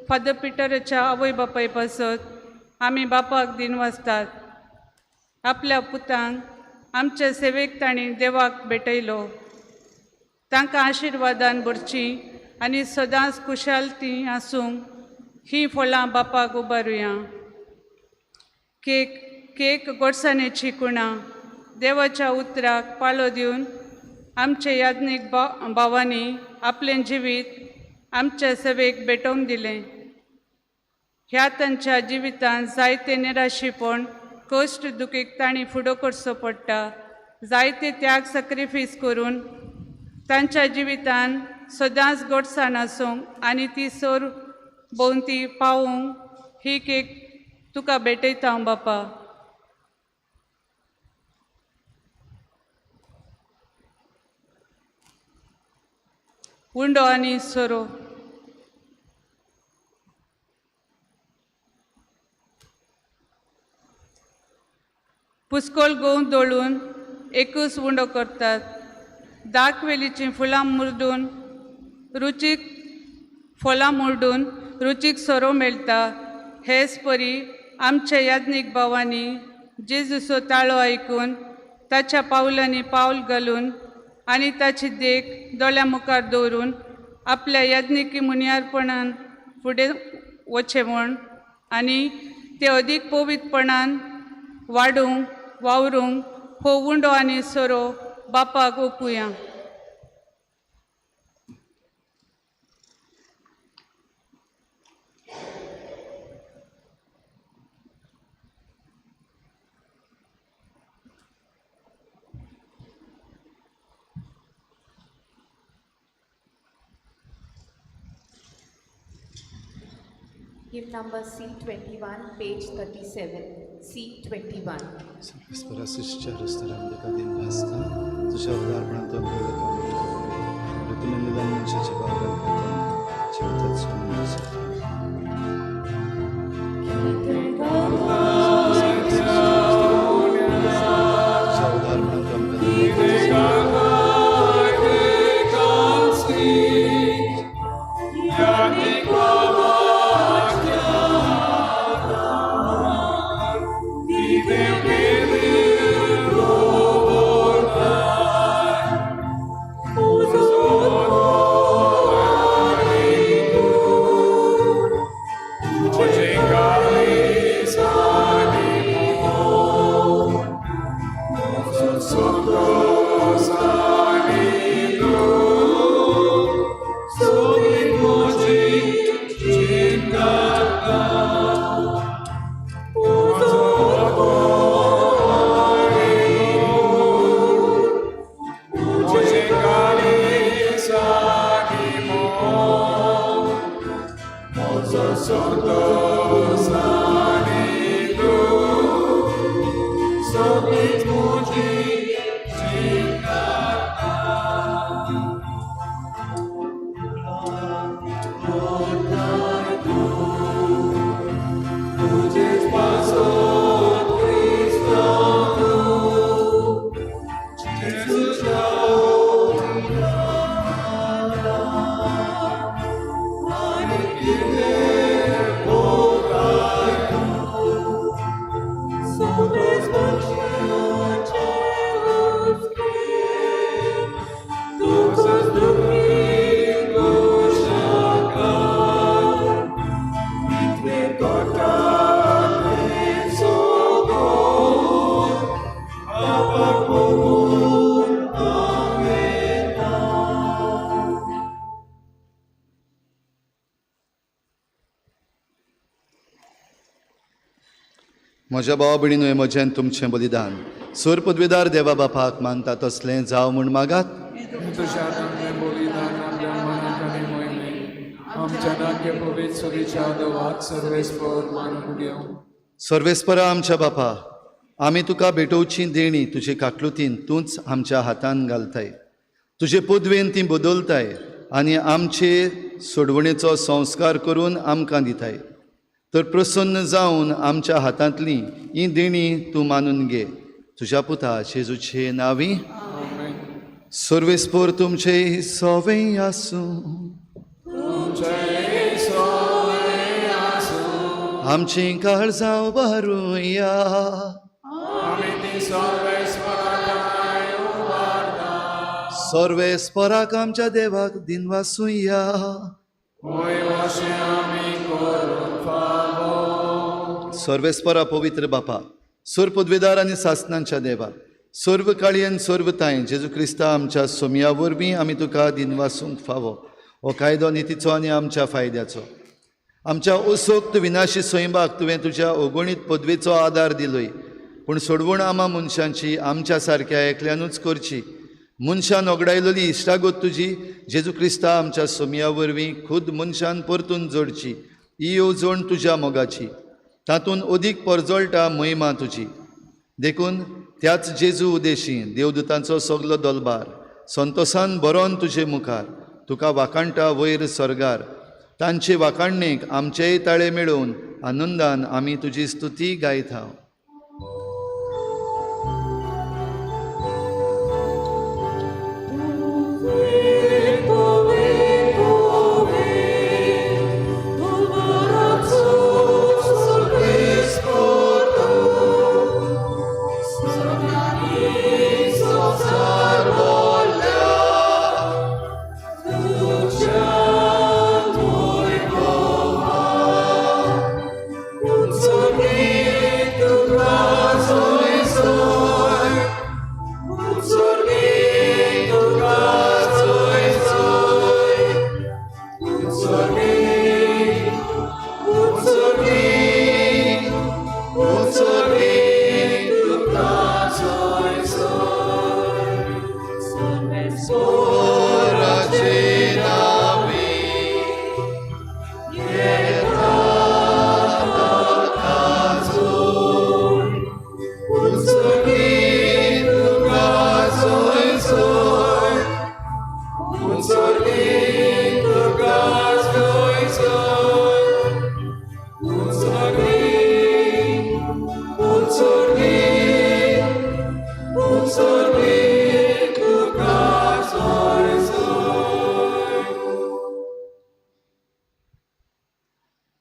फादर पिटराच्या आवय बापाय पासत आमी बापाक दिन वाचतात. आपल्या पुतांक आमच्या सेवेक तांणी देवाक भेटयलो. तांकां आशिर्वादान भरची आनी सदांच खुशालती आसूंक ही फळां बापाक उबारुया. केक गोडसाणेची कुणां देवाच्या उतराक पाळो दिवन आमचे याज्ञीक भावांनी आपलें जिवीत आमच्या सेवेक भेटोवंक दिलें. ह्या तांच्या जिवितांत जायते निराशीपण कश्ट दुखीक तांणी फुडो करचो पडटा. जायते त्याग सॅक्रिफीस करून तांच्या जिवितान सदांच घटसाण आसूंक आनी ती सोर भोंवती पावूंक ही केक तुका भेटयता हांव बापा. उंडो आनी सोरो पुस्कोल गोवन दळून एकूच उंडो करतात. दाक वेलीचीं फुलां मुर्डून रुचीक फळां मुर्डून रुचीक सोरो मेळटा. हेच परी आमच्या याज्ञीक भावांनी जेजूचो ताळो आयकून ताच्या पावलांनी पावल घालून आनी ताची देख दोळ्या मुखार दवरून आपल्या याज्ञिकी मुनियारपणान फुडें वचे म्हूण आनी ते अदीक पवित्रपणान वाडूंक वावरूंक हो उंडो आनी सोरो बापाक ओपुया. Hymn number C21, page 37. C21. Sperasyszcia rozstaram din vasta, tuža udarpana tam velika ऋतुमंदिरान मनशाच्या भागात जीवितात म्हज्या भावा भयणीनो हें म्हजें तुमचें बलिदान सूर पदवीदार देवा बापाक मानता तसलें जावं म्हूण मागात. तुझ्या आत्म्यान बलिदान आपल्या मनात आनी मोहिमेन आमच्या नाट्य पवित्र सुरीच्या देवाक सर्वेस्पर मानून घेवं. सर्वेस्परा आमच्या बापा, आमी तुका भेटोवची देणी तुजे काकलुतीन तूंच आमच्या हातान घालताय. तुजे पदवेन ती बदलताय आनी आमचे सोडवणेचो संस्कार करून आमकां दिताय. तर प्रसन्न जावन आमच्या हातांतली ही देणी तूं मानून घे. तुज्या पुता जेजूचे नांवी. सर्वेस्पर तुमचे सोवें आसूं. आमची काळजां भरुया. सर्वेस्पराक आमच्या देवाक दिन वासुया. सर्वेस्परा पवित्र बापा, सोर पदवीदार आनी सासणांच्या देवा, सर्व काळी आनी सर्व ताय जेजू क्रिस्ता आमच्या सोमया वरवीं आमी तुका दिन वासूंक फावो. हो कायदो नितीचो आनी आमच्या फायद्याचो. आमच्या ओसोक्त विनाशी स्वयंबाक तुवें तुज्या अगणीत पदवेचो आदार दिलोय पूण सोडवण आमा मनशांची आमच्या सारक्या एकल्यानूच करची. मनशान ओगडायलेली इश्टागत तुजी जेजू क्रिस्ता आमच्या सोमया वरवीं खुद मनशान परतून जोडची. ही येवजण तुज्या मोगाची, तातूंत अदीक परजळटा महिमा तुजी. देखून त्याच जेजू उदेशी देवदूतांचो सगलो दलबार संतोसान बरोवन तुजे मुखार तुका वाकाणटा वयर सर्गार. तांचे वाकाणणेक आमचेय ताळे मेळोवन आनंदान आमी तुजी स्तुती गायता.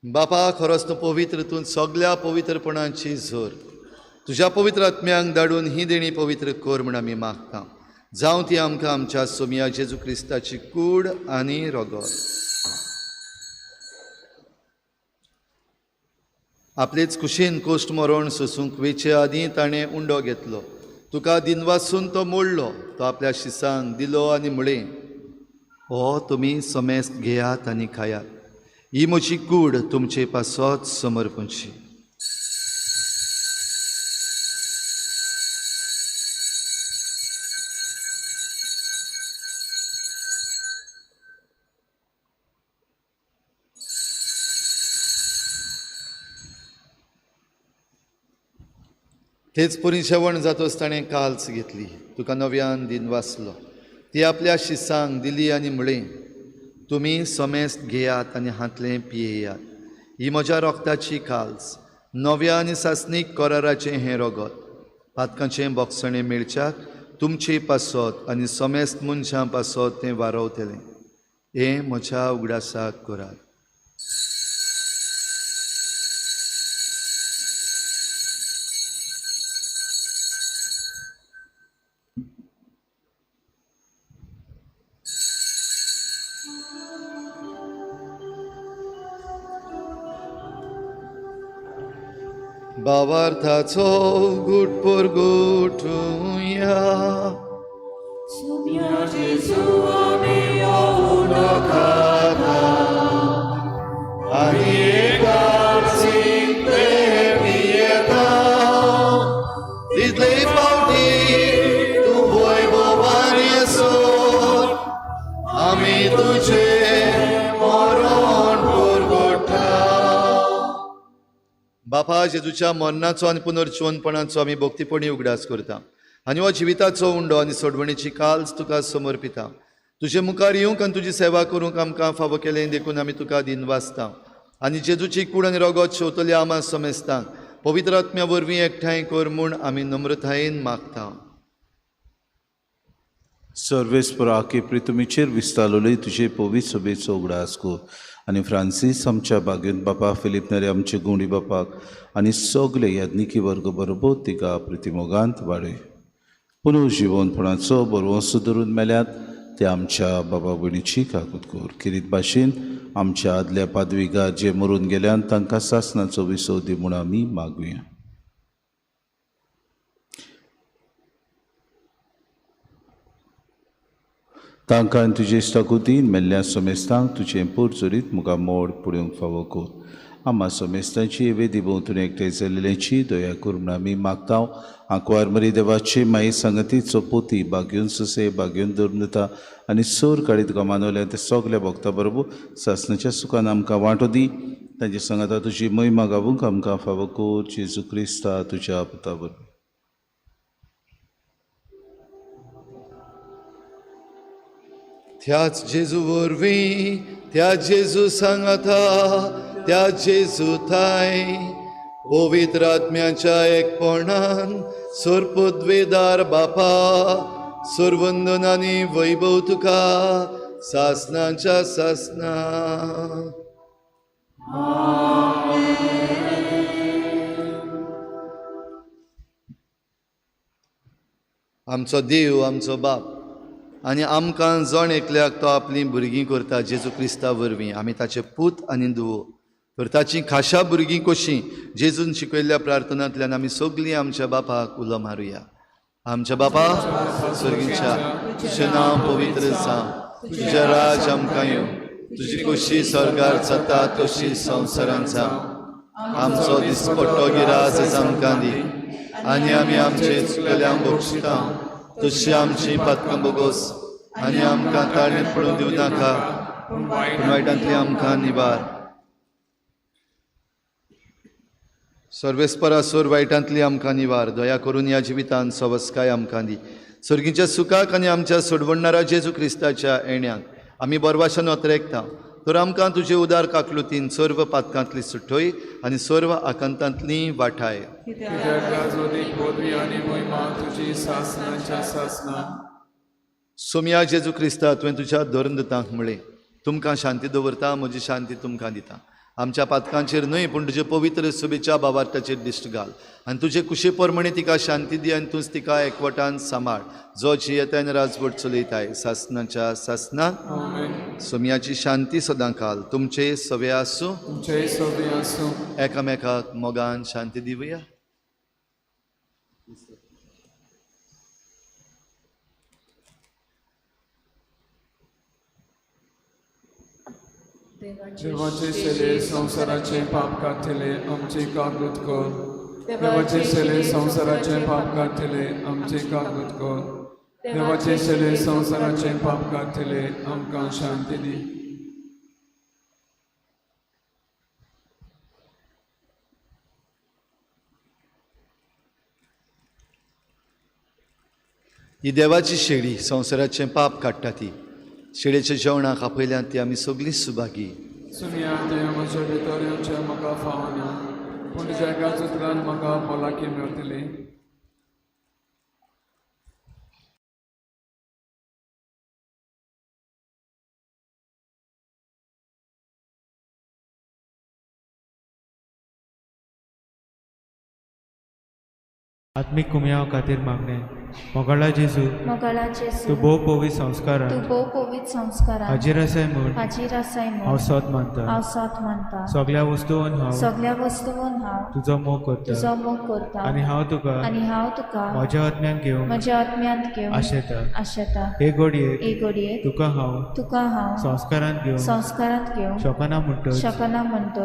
बापा, खरोच तूं पवित्र, तूं सगल्या पवित्रपणाची झर तुज्या पवित्र आत्म्यांक धाडून ही देणी पवित्र कर म्हण आमी मागता. जावं ती आमकां आमच्या सोमया जेजू क्रिस्ताची कूड आनी रगत. आपलेच कुशीन कोश्ट मरण सोसूंक वेचे आदीं ताणें उंडो घेतलो. तुका दिनवासून तो मोडलो. तो आपल्या शिसांक दिलो आनी म्हळें, हो तुमी समेस्त घेयात आनी खायात. ही म्हजी कूड तुमचे पासत समर्पणची. तेच परी जेवण जातोच ताणें काल्स घेतली. तुका नव्यान दिन वाचलो. ती आपल्या शिसांक दिली आनी म्हळें, तुमी समेस्त घेयात आनी हातलें पियेयात. ही म्हज्या रोगताची काल्स, नव्या आनी सासणीक कराराचें हें रगत. पातकांचें बोगसणें मेळच्याक तुमचे पासत आनी समेस्त मनशां पासत तें वारवतलें. हें म्हज्या उगडासाक करात. भावार्थाचो घुट पर घुटुया. आनी तितले फावटी तूं वैभवान येसोर आमी तुजे मरण परगटा. बापा, जेजूच्या मरणाचो आनी पुनर्जीवनपणाचो आमी भक्तीपणी उगडास करता आनी हो जिविताचो उंडो आनी सोडवणेची काल्स तुका समर्पिता. तुजे मुखार येवंक आनी तुजी सेवा करूंक आमकां फावो केलें देखून आमी तुका दिन वाचता. आनी जेजूची कूड आनी रगत शेवतल्या आमा समेस्तांक पवित्र आत्म्या वरवीं एकठांय कर म्हूण आमी नम्रतायेन मागता. सर्वेस्परा के प्रितुमीचेर विस्तारलोली तुजे पवित्र सभेचो उगडास कर आनी फ्रांसीस आमच्या बागेंत बापा फिलीप नरे आमचे गुंडी बापाक आनी सगळे याज्ञिकी वर्ग बरोबर तिका प्रतिमोगांत वाडय. पुनर्जीवनपणाचो बरवंसो धरून मेल्यात ते आमच्या बाबा भयणीची काकूत कर. किरीत भाशेन आमच्या आदल्या पादविकार जे मरून गेल्यान तांकां सासणाचो विसव दी म्हूण आमी मागुया. तांकां तुजे इश्टाकुतीन मेल्ल्या समेस्तांक तुजें पोरचोरीत मुखार मोड पुडूंक फावो कर. आम्हा सोमेस्तांची वेदी भोंवतून एकठांय जाल्लेल्याची दया करून आमी मागता आंकवार मरी देवाची माई संगतीचो पोती बागेवन सुसे बागेवन दवरता आनी सोर काडीत गमानवल्या ते सगल्या भक्तां बरोबर सासणाच्या सुखान आमकां वांटो दी. तांचे सांगाता तुजी महिमा गावूंक आमकां फावो कोर. जेजू क्रिस्ता तुज्या पुता बरोबर. त्याच जेजू वरवीं त्या जेजू सांगाता त्या जेजू थाय पवित्र आत्म्याच्या एकपणान सोरपद्वेदार बापा सोरवंदन आनी वैभव तुका सासणाच्या सासना. आमचो देव आमचो बाप आनी आमकां जण एकल्याक तो आपली भुरगीं करता जेजू क्रिस्ता वरवीं आमी ताचे पूत आनी धुवो तर ताची खाशा भुरगीं कशीं जेजून शिकयल्ल्या प्रार्थनांतल्यान आमी सगलीं आमच्या बापाक उलो मारुया. आमच्या बापा सर्गीच्या तुजें नांव पवित्र जावं तुजें राज आमकां येवं तुजी खुशी स्वर्गार जाता तशी संवसारांत जावं. आमचो दिसपट्टो गिरास आज आमकां दी आनी आमी आमचे चुकल्यांक बक्षिता तशी आमची पातकां बोगोस आनी आमकां ताळणेंत पडूं दिवं नाका पूण वायटांतली आमकां निबार. सर्वेस्परा सोर वायटांतली आमकां निवार. दया करून ह्या जिवितांत सवस्काय आमकां दी. सर्गीच्या सुखाक आनी आमच्या सोडवणारा जेजू क्रिस्ताच्या येण्याक आमी बरवाशान वतरेकता तर आमकां तुजे उदार काकलुतीन सर्व पातकांतली सुटोय आनी सर्व आकांतांतली वाठाय. कित्याक गाजोदीक पदवी आनी महिमा तुजी सासणाच्या सासना. सोम्या जेजू क्रिस्ता तुवें तुज्या धोरणदूतांक म्हळें तुमकां शांती दवरता म्हजी शांती तुमकां दिता. आमच्या पातकांचेर न्हय पूण तुजे पवित्र सुबेच्या भावार्थाचेर दिश्ट घाल आनी तुजे कुशे प्रमाणे तिका शांती दी आनी तूंच तिका एकवटान सांबाळ जो जियेतान राजवट चलयताय सासणाच्या सासनान. सोम्याची शांती सदां काल तुमचे सवे आसूं तुमचे सवे आसूं. एकामेकाक मोगान शांती दिवया. देवाचे सेले संसाराचे पाप काढले आमचे कागद कर. देवाचे सेले संसाराचे पाप काढले आमचे कागद कर. देवाचे सेले संसाराचे पाप काढले आमकां शांती दी. ही देवाची शेळी संवसाराचें पाप काडटा ती शेळयेच्या जेवणाक आपयल्यात ती आमी सगळीं सुभागी. सुनिया ते म्हज्या भितर म्हाका फावना पूण तुज्या गाजूतल्यान म्हाका मोलाकी मेळटली. आत्मिक कुमयाव खातीर मागणे मोगाळा जेजू तूं भोव पवित्र संस्कारान हाजीर आसाय म्हूण हांव सत मानता. सगळ्या वस्तूंन हांव तुजो मोग करता आनी हांव तुका म्हज्या आत्म्यान घेवन आशेता. हे घडये तुका हांव संस्कारांत घेवन शकना म्हणटच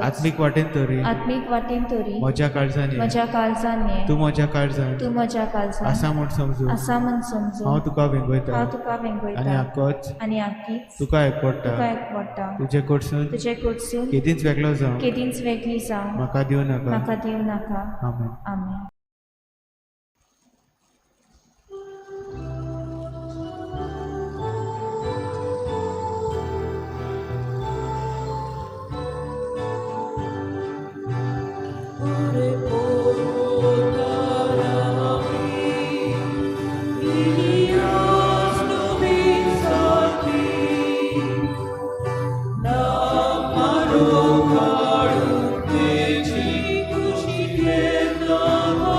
आत्मीक वाटेन तरी म्हज्या काळजांनी तूं म्हज्या काळजांत आसा म्हूण समजून हांव तुका वेंगयता आनी आख्खीच तुका एकवडटा. तुजे कडसून केदींच वेगळी जावं म्हाका दिवं नाका. आमेन. Lord.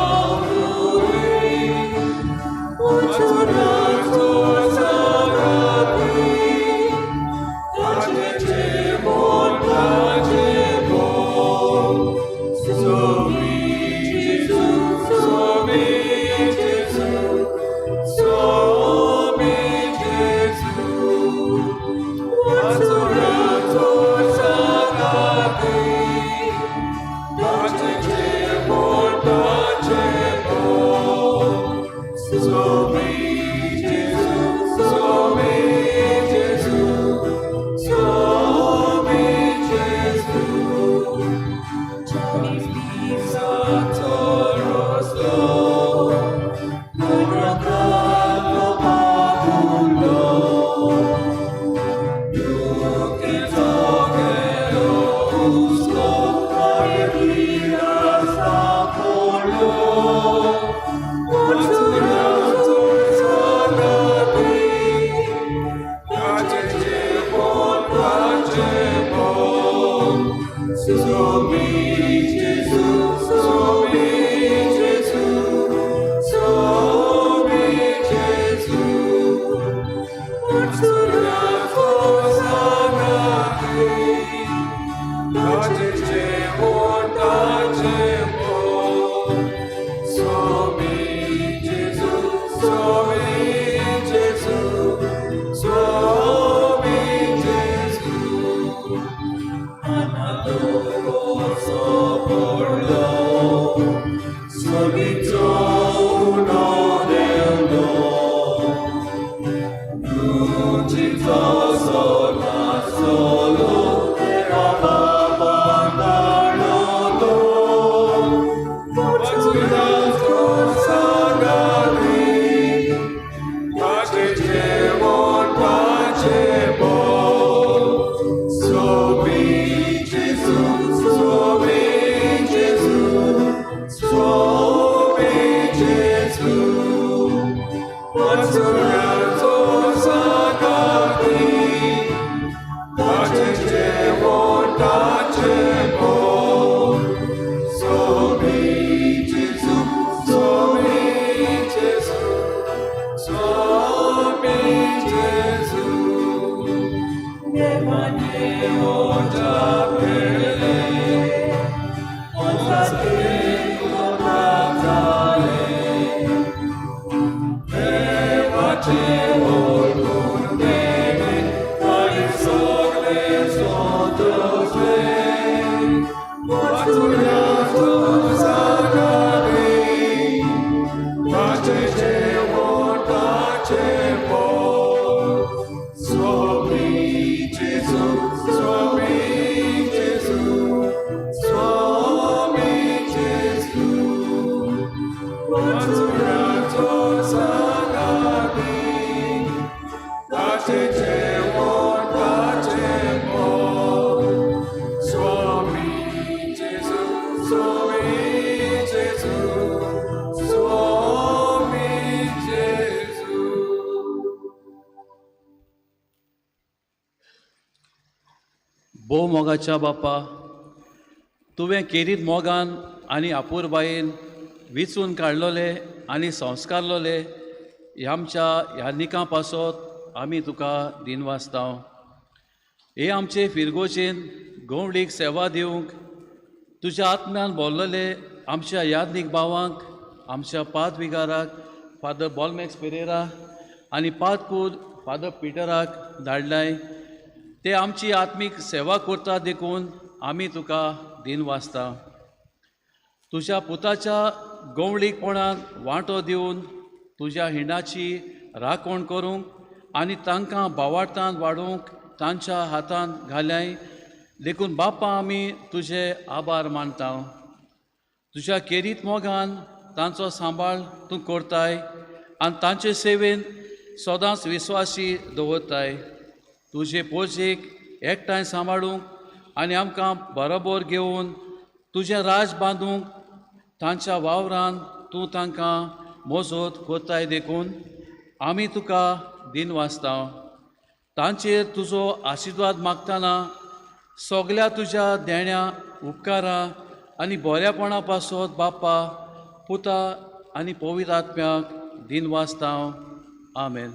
भोव मोगाच्या बापा, तुवें केरीत मोगान आनी आपुरबायेन विचून काडलोले आनी संस्कारलोले आमच्या ह्या निकां पासत आमी तुका दिनवासतांव. हे आमचे फिरगोचेन गवंडीक सेवा दिवंक तुज्या आत्म्यान भोल्लोले आमच्या यादनीक भावांक, आमच्या पादविगाराक फादर बॉलमॅक्स पेरेरा आनी पादकूद फादर पिटराक धाडलाय. ते आमची आत्मीक सेवा करता देखून आमी तुका दिनवासता. तुज्या पुताच्या गवंडीकपणान वांटो दिवन तुज्या हिंडाची राखण करूंक आनी तांकां भावार्थान वाडोवंक तांच्या हातान घाल्याय देखून बापा आमी तुजे आभार मानता. तुज्या केरीत मोगान तांचो सांबाळ तूं करताय आनी तांचे सेवेन सदांच विस्वासी दवरताय. तुजे पोजेक एकठांय सांबाळूंक आनी आमकां बरोबर घेवन तुजें राज बांदूंक तांच्या वावरान तूं तांकां मोजत कोताय देखून आमी तुका दिनवासता. तांचेर तुजो आशिर्वाद मागतना सगल्या तुज्या देण्या उपकारां आनी बऱ्यापणा पासत बापा, पुता आनी पवित्र आत्म्याक दिनवासता. आमेन.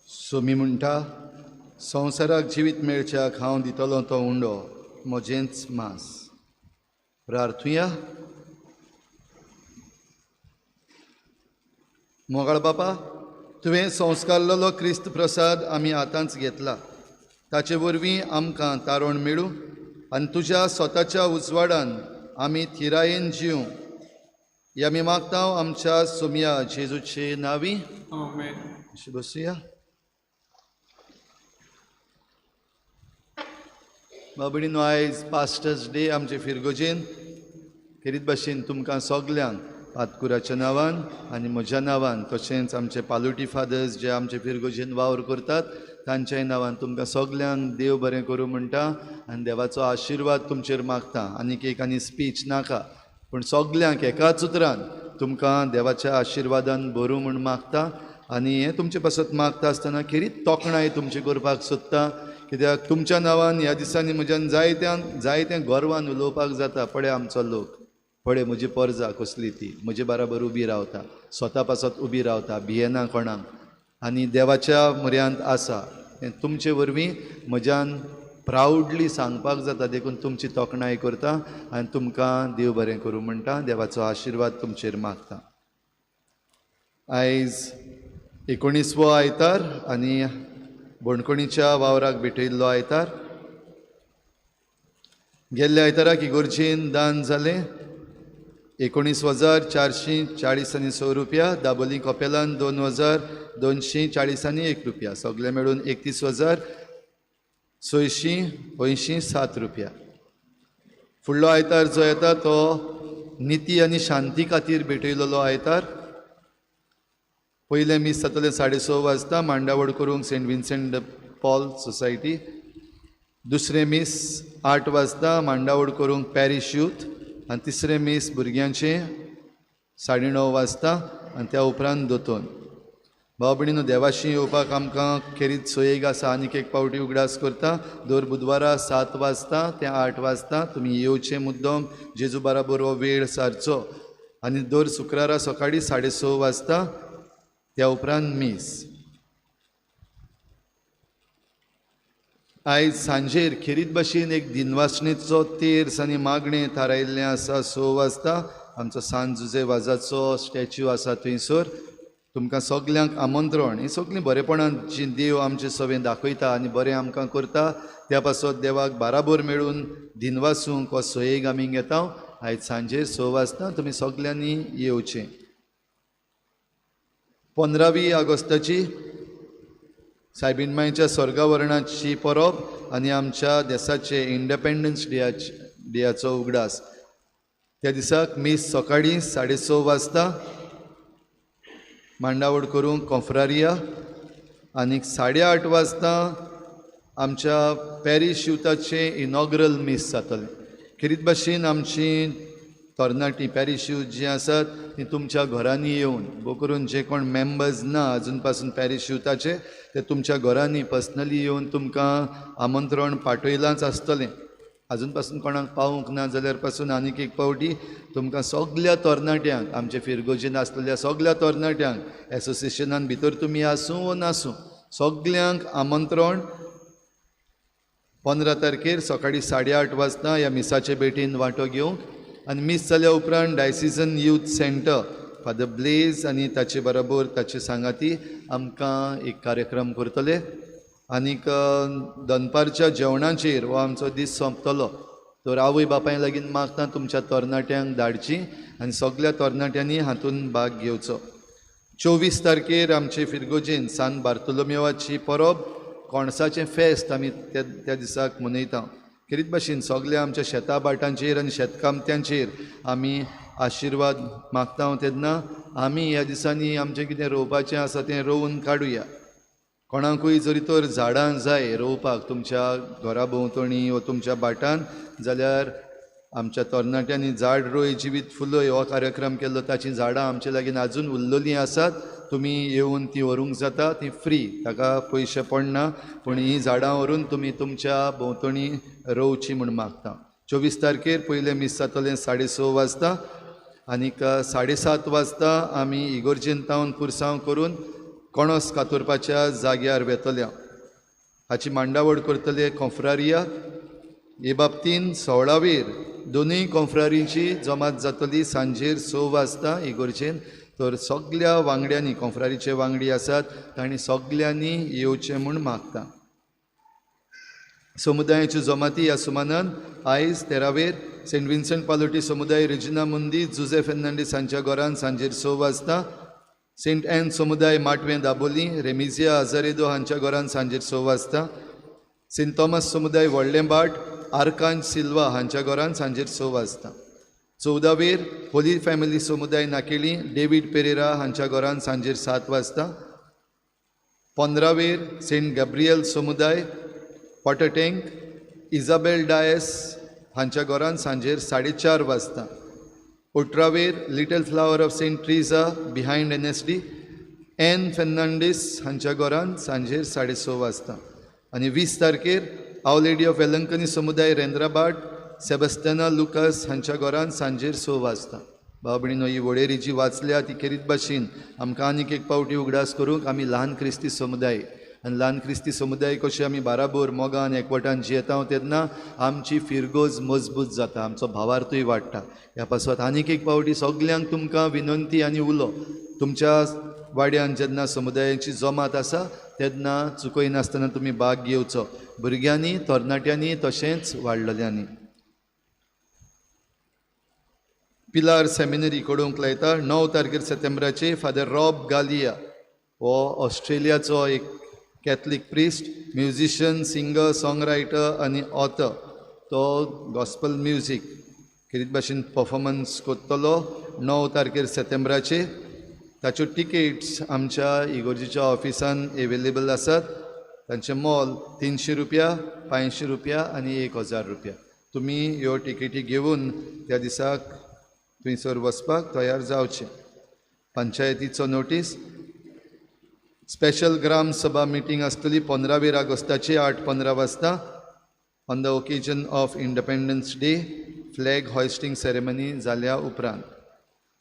सो मी म्हणटा, संवसाराक जिवीत मेळच्याक हांव दितलो तो उंडो म्हजेंच मांस. प्रार्थुया. मोगाळ बापा, तुवें संस्कारलेलो क्रिस्त प्रसाद आमी आतांच घेतला. ताचे वरवीं आमकां तारण मेळूं आनी तुज्या स्वताच्या उजवाडान आमी थिरायेन जिवूं. ह्या आमी मागता आमच्या सोम्या जेजूचे नांवी. आमेन. बसुया. बाबडीनो, आयज पास्टर्स डे आमचे फिरगोजेन खेरीत भाशेन तुमकां सगल्यांक पातकुराच्या नांवान आनी म्हज्या नांवान तशेंच आमचे पालोटी फादर्स जे आमचे फिरगोजेन वावर करतात तांच्याय नांवान तुमकां सगल्यांक देव बरें करूं म्हणटा आनी देवाचो आशिर्वाद तुमचेर मागता. आनीक एक आनी स्पीच नाका, पूण सगल्यांक एकाच उतरान तुमकां देवाच्या आशिर्वादान भरूं म्हूण मागता आनी हें तुमचे पासत मागता आसतना खेरीत तोखणाय तुमची करपाक सोदता कित्याक तुमच्या नांवान ह्या दिसांनी म्हज्यान जायतें गर्वान उलोवपाक जाता पळय आमचो लोक पळय म्हजी परजा कसली ती म्हजे बराबर उबी रावता स्वता पासत उबी रावता भियेना कोणाक आनी देवाच्या म्हऱ्यांत आसा हें तुमचे वरवीं म्हज्यान प्राउडली सांगपाक जाता देखून तुमची तोखणाय करता आनी तुमकां देव बरें करूं म्हणटा देवाचो आशिर्वाद तुमचेर मागता. आयज 19वो आयतार आनी बोणकोणीच्या वावराक भेटयल्लो आयतार. गेल्ल्या आयताराक इगोर्जेन दान जालें 19,446 रुपया. दाबोलीं कपेलान 2,240 रुपया. सगळे मेळून 31,687 रुपया. फुडलो आयतार जो येता तो निती आनी शांती खातीर भेटयलेलो आयतार. पयलें मीस जातलें 6:30 वाजता मांडावळ करूंक सेंट विन्सेंट पॉल सोसायटी. दुसरें मीस 8 वाजता मांडावळ करूंक पॅरिश यूथ आनी तिसरें मीस भुरग्यांचें 9:30 वाजता आनी त्या उपरांत दोतोन. भाव भयणीनो देवाशी येवपाक आमकां खेरीत सोयेग आसा. आनीक एक पावटी उगडास करता. दर बुधवारा 7 वाजता ते 8 वाजता तुमी येवचें मुद्दम जेजू बराबर हो वेळ सारचो. आनी दर शुक्रारा सकाळीं 6:30 वाजता त्या उपरांत मीस. आयज सांजेर खेरीत भाशेन एक दिनवासणेचो तेर्स आनी मागणें थारायिल्लें आसा 6 वाजता. आमचो सांत जुजे वाजाचो स्टॅच्यू आसा थंयसर. तुमकां सगल्यांक आमंत्रण. ही सगळीं बरेपणान जी देव आमचे सवें दाखयता आनी बरें आमकां करता त्या पासत देवाक बाराबर मेळून दिनवासूंक हो सोयेग आमी घेता. आयज सांजेर 6 वाजता तुमी सगल्यांनी येवचें. 15वी ऑगस्टाची सायबीणमायेच्या स्वर्गावरणाची परब आनी आमच्या देशाचे इंडिपेंडन्स डेयाचो उगडास. त्या दिसाक मीस सकाळीं 6:30 वाजता मांडावळ करूंक कॉन्फ्रारिया आनी 8:30 वाजता आमच्या पॅरिश युथाचे इनॉग्रल मीस जातलें. खेरीत भाशेन आमची तरणाटी पॅरिश यूथ जी आसात ती तुमच्या घरांनी येवन भोव करून जे कोण मेंबर्स ना अजून पासून पॅरिश युथाचे ते तुमच्या घरांनी पर्सनली येवन तुमकां आमंत्रण पाठयलांच आसतलें. अजून पासून कोणाक पावूंक ना जाल्यार पासून आनीक एक पावटी तुमकां सगल्या तरणाट्यांक आमचे फिरगोजीन आसलेल्या सगल्या तरणाट्यांक एसोसिएशनान भितर तुमी आसूं वा नासूं सगल्यांक आमंत्रण 15 तारखेर सकाळीं 8:30 वाजता ह्या मिसाचे भेटीन वांटो घेवंक. आनी मीस जाल्या उपरांत डायसिजन यूथ सेंटर फादर ब्लेज आनी ताचे बरोबर ताचे सांगाती आमकां एक कार्यक्रम करतले. आनीक दनपारच्या जेवणाचेर हो आमचो दीस सोंपतलो. तर आवय बापाय लागीं मागता तुमच्या तरणाट्यांक धाडची आनी सगल्या तरणाट्यांनी हातूंत भाग घेवचो. 24 तारखेर आमचे फिरगोजेन सान बार्तोलोमेवाची परब कोणसाचें फेस्त आमी त्या दिसाक मनयता. खेरीत भाशेन सगल्या आमच्या शेता बाटांचेर आनी शेतकामत्यांचेर आमी आशिर्वाद मागता. तेन्ना आमी ह्या दिसांनी आमचें कितें रोवपाचें आसा तें रोवन काडुया. कोणाकूय जरी तर झाडां जाय रोवपाक तुमच्या घरा भोंवतणी वा तुमच्या बाटान जाल्यार आमच्या तरणाट्यांनी झाड रोय जिवीत फुलय हो कार्यक्रम केल्लो. ताची झाडां आमचे लागीं आजून उरलेलीं आसात. तुमी येवन ती व्हरूंक जाता. ती फ्री ताका पयशे पडना. पूण हीं झाडां व्हरून तुमी तुमच्या भोंवतणी रोवची म्हूण मागता. 24 तारखेर पयलें मीस जातलें 6:30 वाजता आनीक 7:30 वाजता आमी इगोर्जेन तावन पुरसांव करून कणस कातरपाच्या जाग्यार वेतल्या. हाची मांडावळ करतले कॉन्फ्रारिया. हे बाबतीन 16वेर दोनूय कॉन्फ्रारींची जमात जातली सांजेर 6 वाजता इगोर्जेन. तर सगल्या वांगड्यांनी कॉन्फ्रारीचे वांगडी आसात तांणी सगल्यांनी येवचें म्हूण मागता. समुदायाच्यो जमाती ह्या सुमानान आयज 13वेर सेंट विन्सेंट पालोटी समुदाय रेजिना मुंदी जुझे फेर्नांडीस हांच्या घरान सांजेर 6 वाजता. सेंट एन समुदाय माटवें दाबोली रेमिजिया आजारेदो हांच्या घरान सांजेर 6 वाजता. सेंट थॉमस समुदाय व्हडलें बाट आर्कांज सिल्वा हांच्या घरान सांजेर 6 वाजता. 14वेर होली फॅमिली समुदाय नाकेली डेविड पेरेरा हांच्या घरान सांजेर 7 वाजता. 15वेर सेंट गॅब्रियल समुदाय पॉटटेंक इजाबेल डायस हांच्या घरान सांजेर 4:30 वाजता. ओट्रावेर little flower of saint Theresa behind NSD N Fernandes हांच्या घरान सांजेर 6:30 वाजता. आनी 20 तारखेर आवर लेडी ऑफ वेलंकनी समुदाय रेंद्राबाद सेबस्टियाना लुकास हांच्या घरान सांजेर 6 वाजता. भाव भयणीनो, ही वळेरी जी वाचल्या ती खेरीत भाशेन आमकां आनीक एक पावटी उगडास करूंक आमी ल्हान क्रिस्ती समुदाय आनी ल्हान क्रिस्ती समुदाय कशे आमी बाराबोर मोगान एकवटान जियेता तेन्ना आमची फिरगोज मजबूत जाता, आमचो भावार्थूय वाडटा. ह्या पासत आनीक एक पावटी सगल्यांक तुमकां विनंती आनी उलो, तुमच्या वाड्यान जेन्ना समुदायाची जमात आसा तेन्ना चुकयनासतना तुमी भाग घेवचो, भुरग्यांनी तरणाट्यांनी तशेंच वाडलेल्यांनी. पिलार सेमिनरी कडूंक लायता 9 तारखेर सप्टेंबराचे फादर रॉब गालिया हो ऑस्ट्रेलियाचो एक Catholic priest, musician, singer, song writer आनी ऑथर. तो गॉस्पल म्युजीक खेरीत भाशेन परफॉर्मन्स करतलो 9 तारखेर सप्टेंबराचे. ताच्यो टिकेट्स आमच्या इगोर्जीच्या ऑफिसान एवेलेबल आसात. तांचें मोल 300 रुपया, 500 रुपया आनी 1000 रुपया. तुमी ह्यो टिकेटी घेवन त्या दिसाक थंयसर वचपाक तयार जावचें. पंचायतीचो नोटीस. स्पेशल ग्राम सभा मिटींग आसतली 15 ऑगस्टाची 8:15 वाजता on the occasion of independence day. Flag hoisting ceremony जाल्या उपरांत.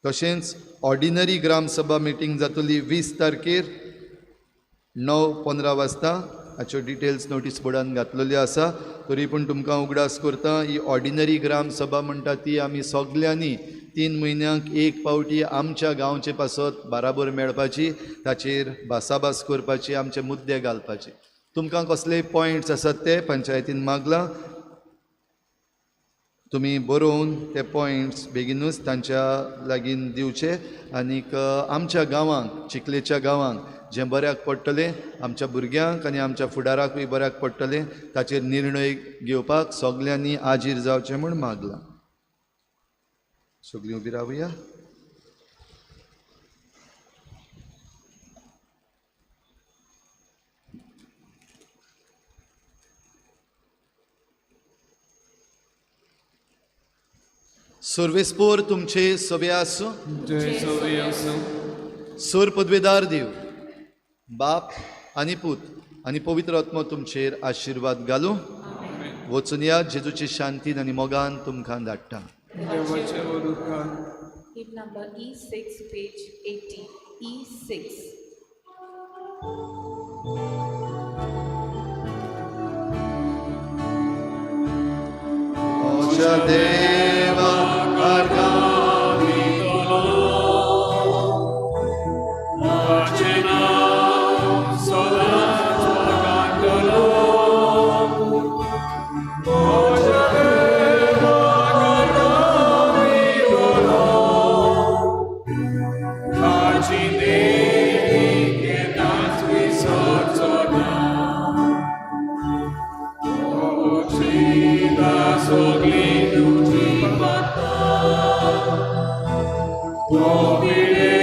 तशेंच ऑर्डिनरी ग्राम सभा मिटींग जातली 20 तारखेर 9:15 वाजता. हाच्यो डिटेल्स नोटीस बोर्डान घातलेल्यो आसा. तरी पूण तुमकां उगडास करता, ही ऑर्डिनरी ग्राम सभा म्हणटा ती आमी सगल्यांनी 3 म्हयन्यांक एक पावटी आमच्या गांवचे पासत बाराबोर मेळपाची, ताचेर भासाभास करपाची, आमचे मुद्दे घालपाचे. तुमकां कसलेय पॉयंट्स आसात ते पंचायतीन मागला, तुमी बरोवन ते पॉयंट्स बेगीनूच तांच्या लागीं दिवचे. आनीक आमच्या गांवांक, चिखलेच्या गांवांक जें बऱ्याक पडटलें, आमच्या भुरग्यांक आनी आमच्या फुडाराकूय बऱ्याक पडटलें, ताचेर निर्णय घेवपाक सगल्यांनी आजीर जावचें म्हूण मागलां. सगळीं उबी रावया. सर्वेस्पोर तुमचे सवे आसूं. जय सवे आसूं. सोर पदवेदार देव, बाप आनी पूत आनी पवित्र आत्मा तुमचेर आशिर्वाद घालूं. वचून या, जेजूची शांतीन आनी मोगान तुमकां धाडटा. देवाचे वरुकार. Hymn number E6, page 80. E6. Ocha Deva Domine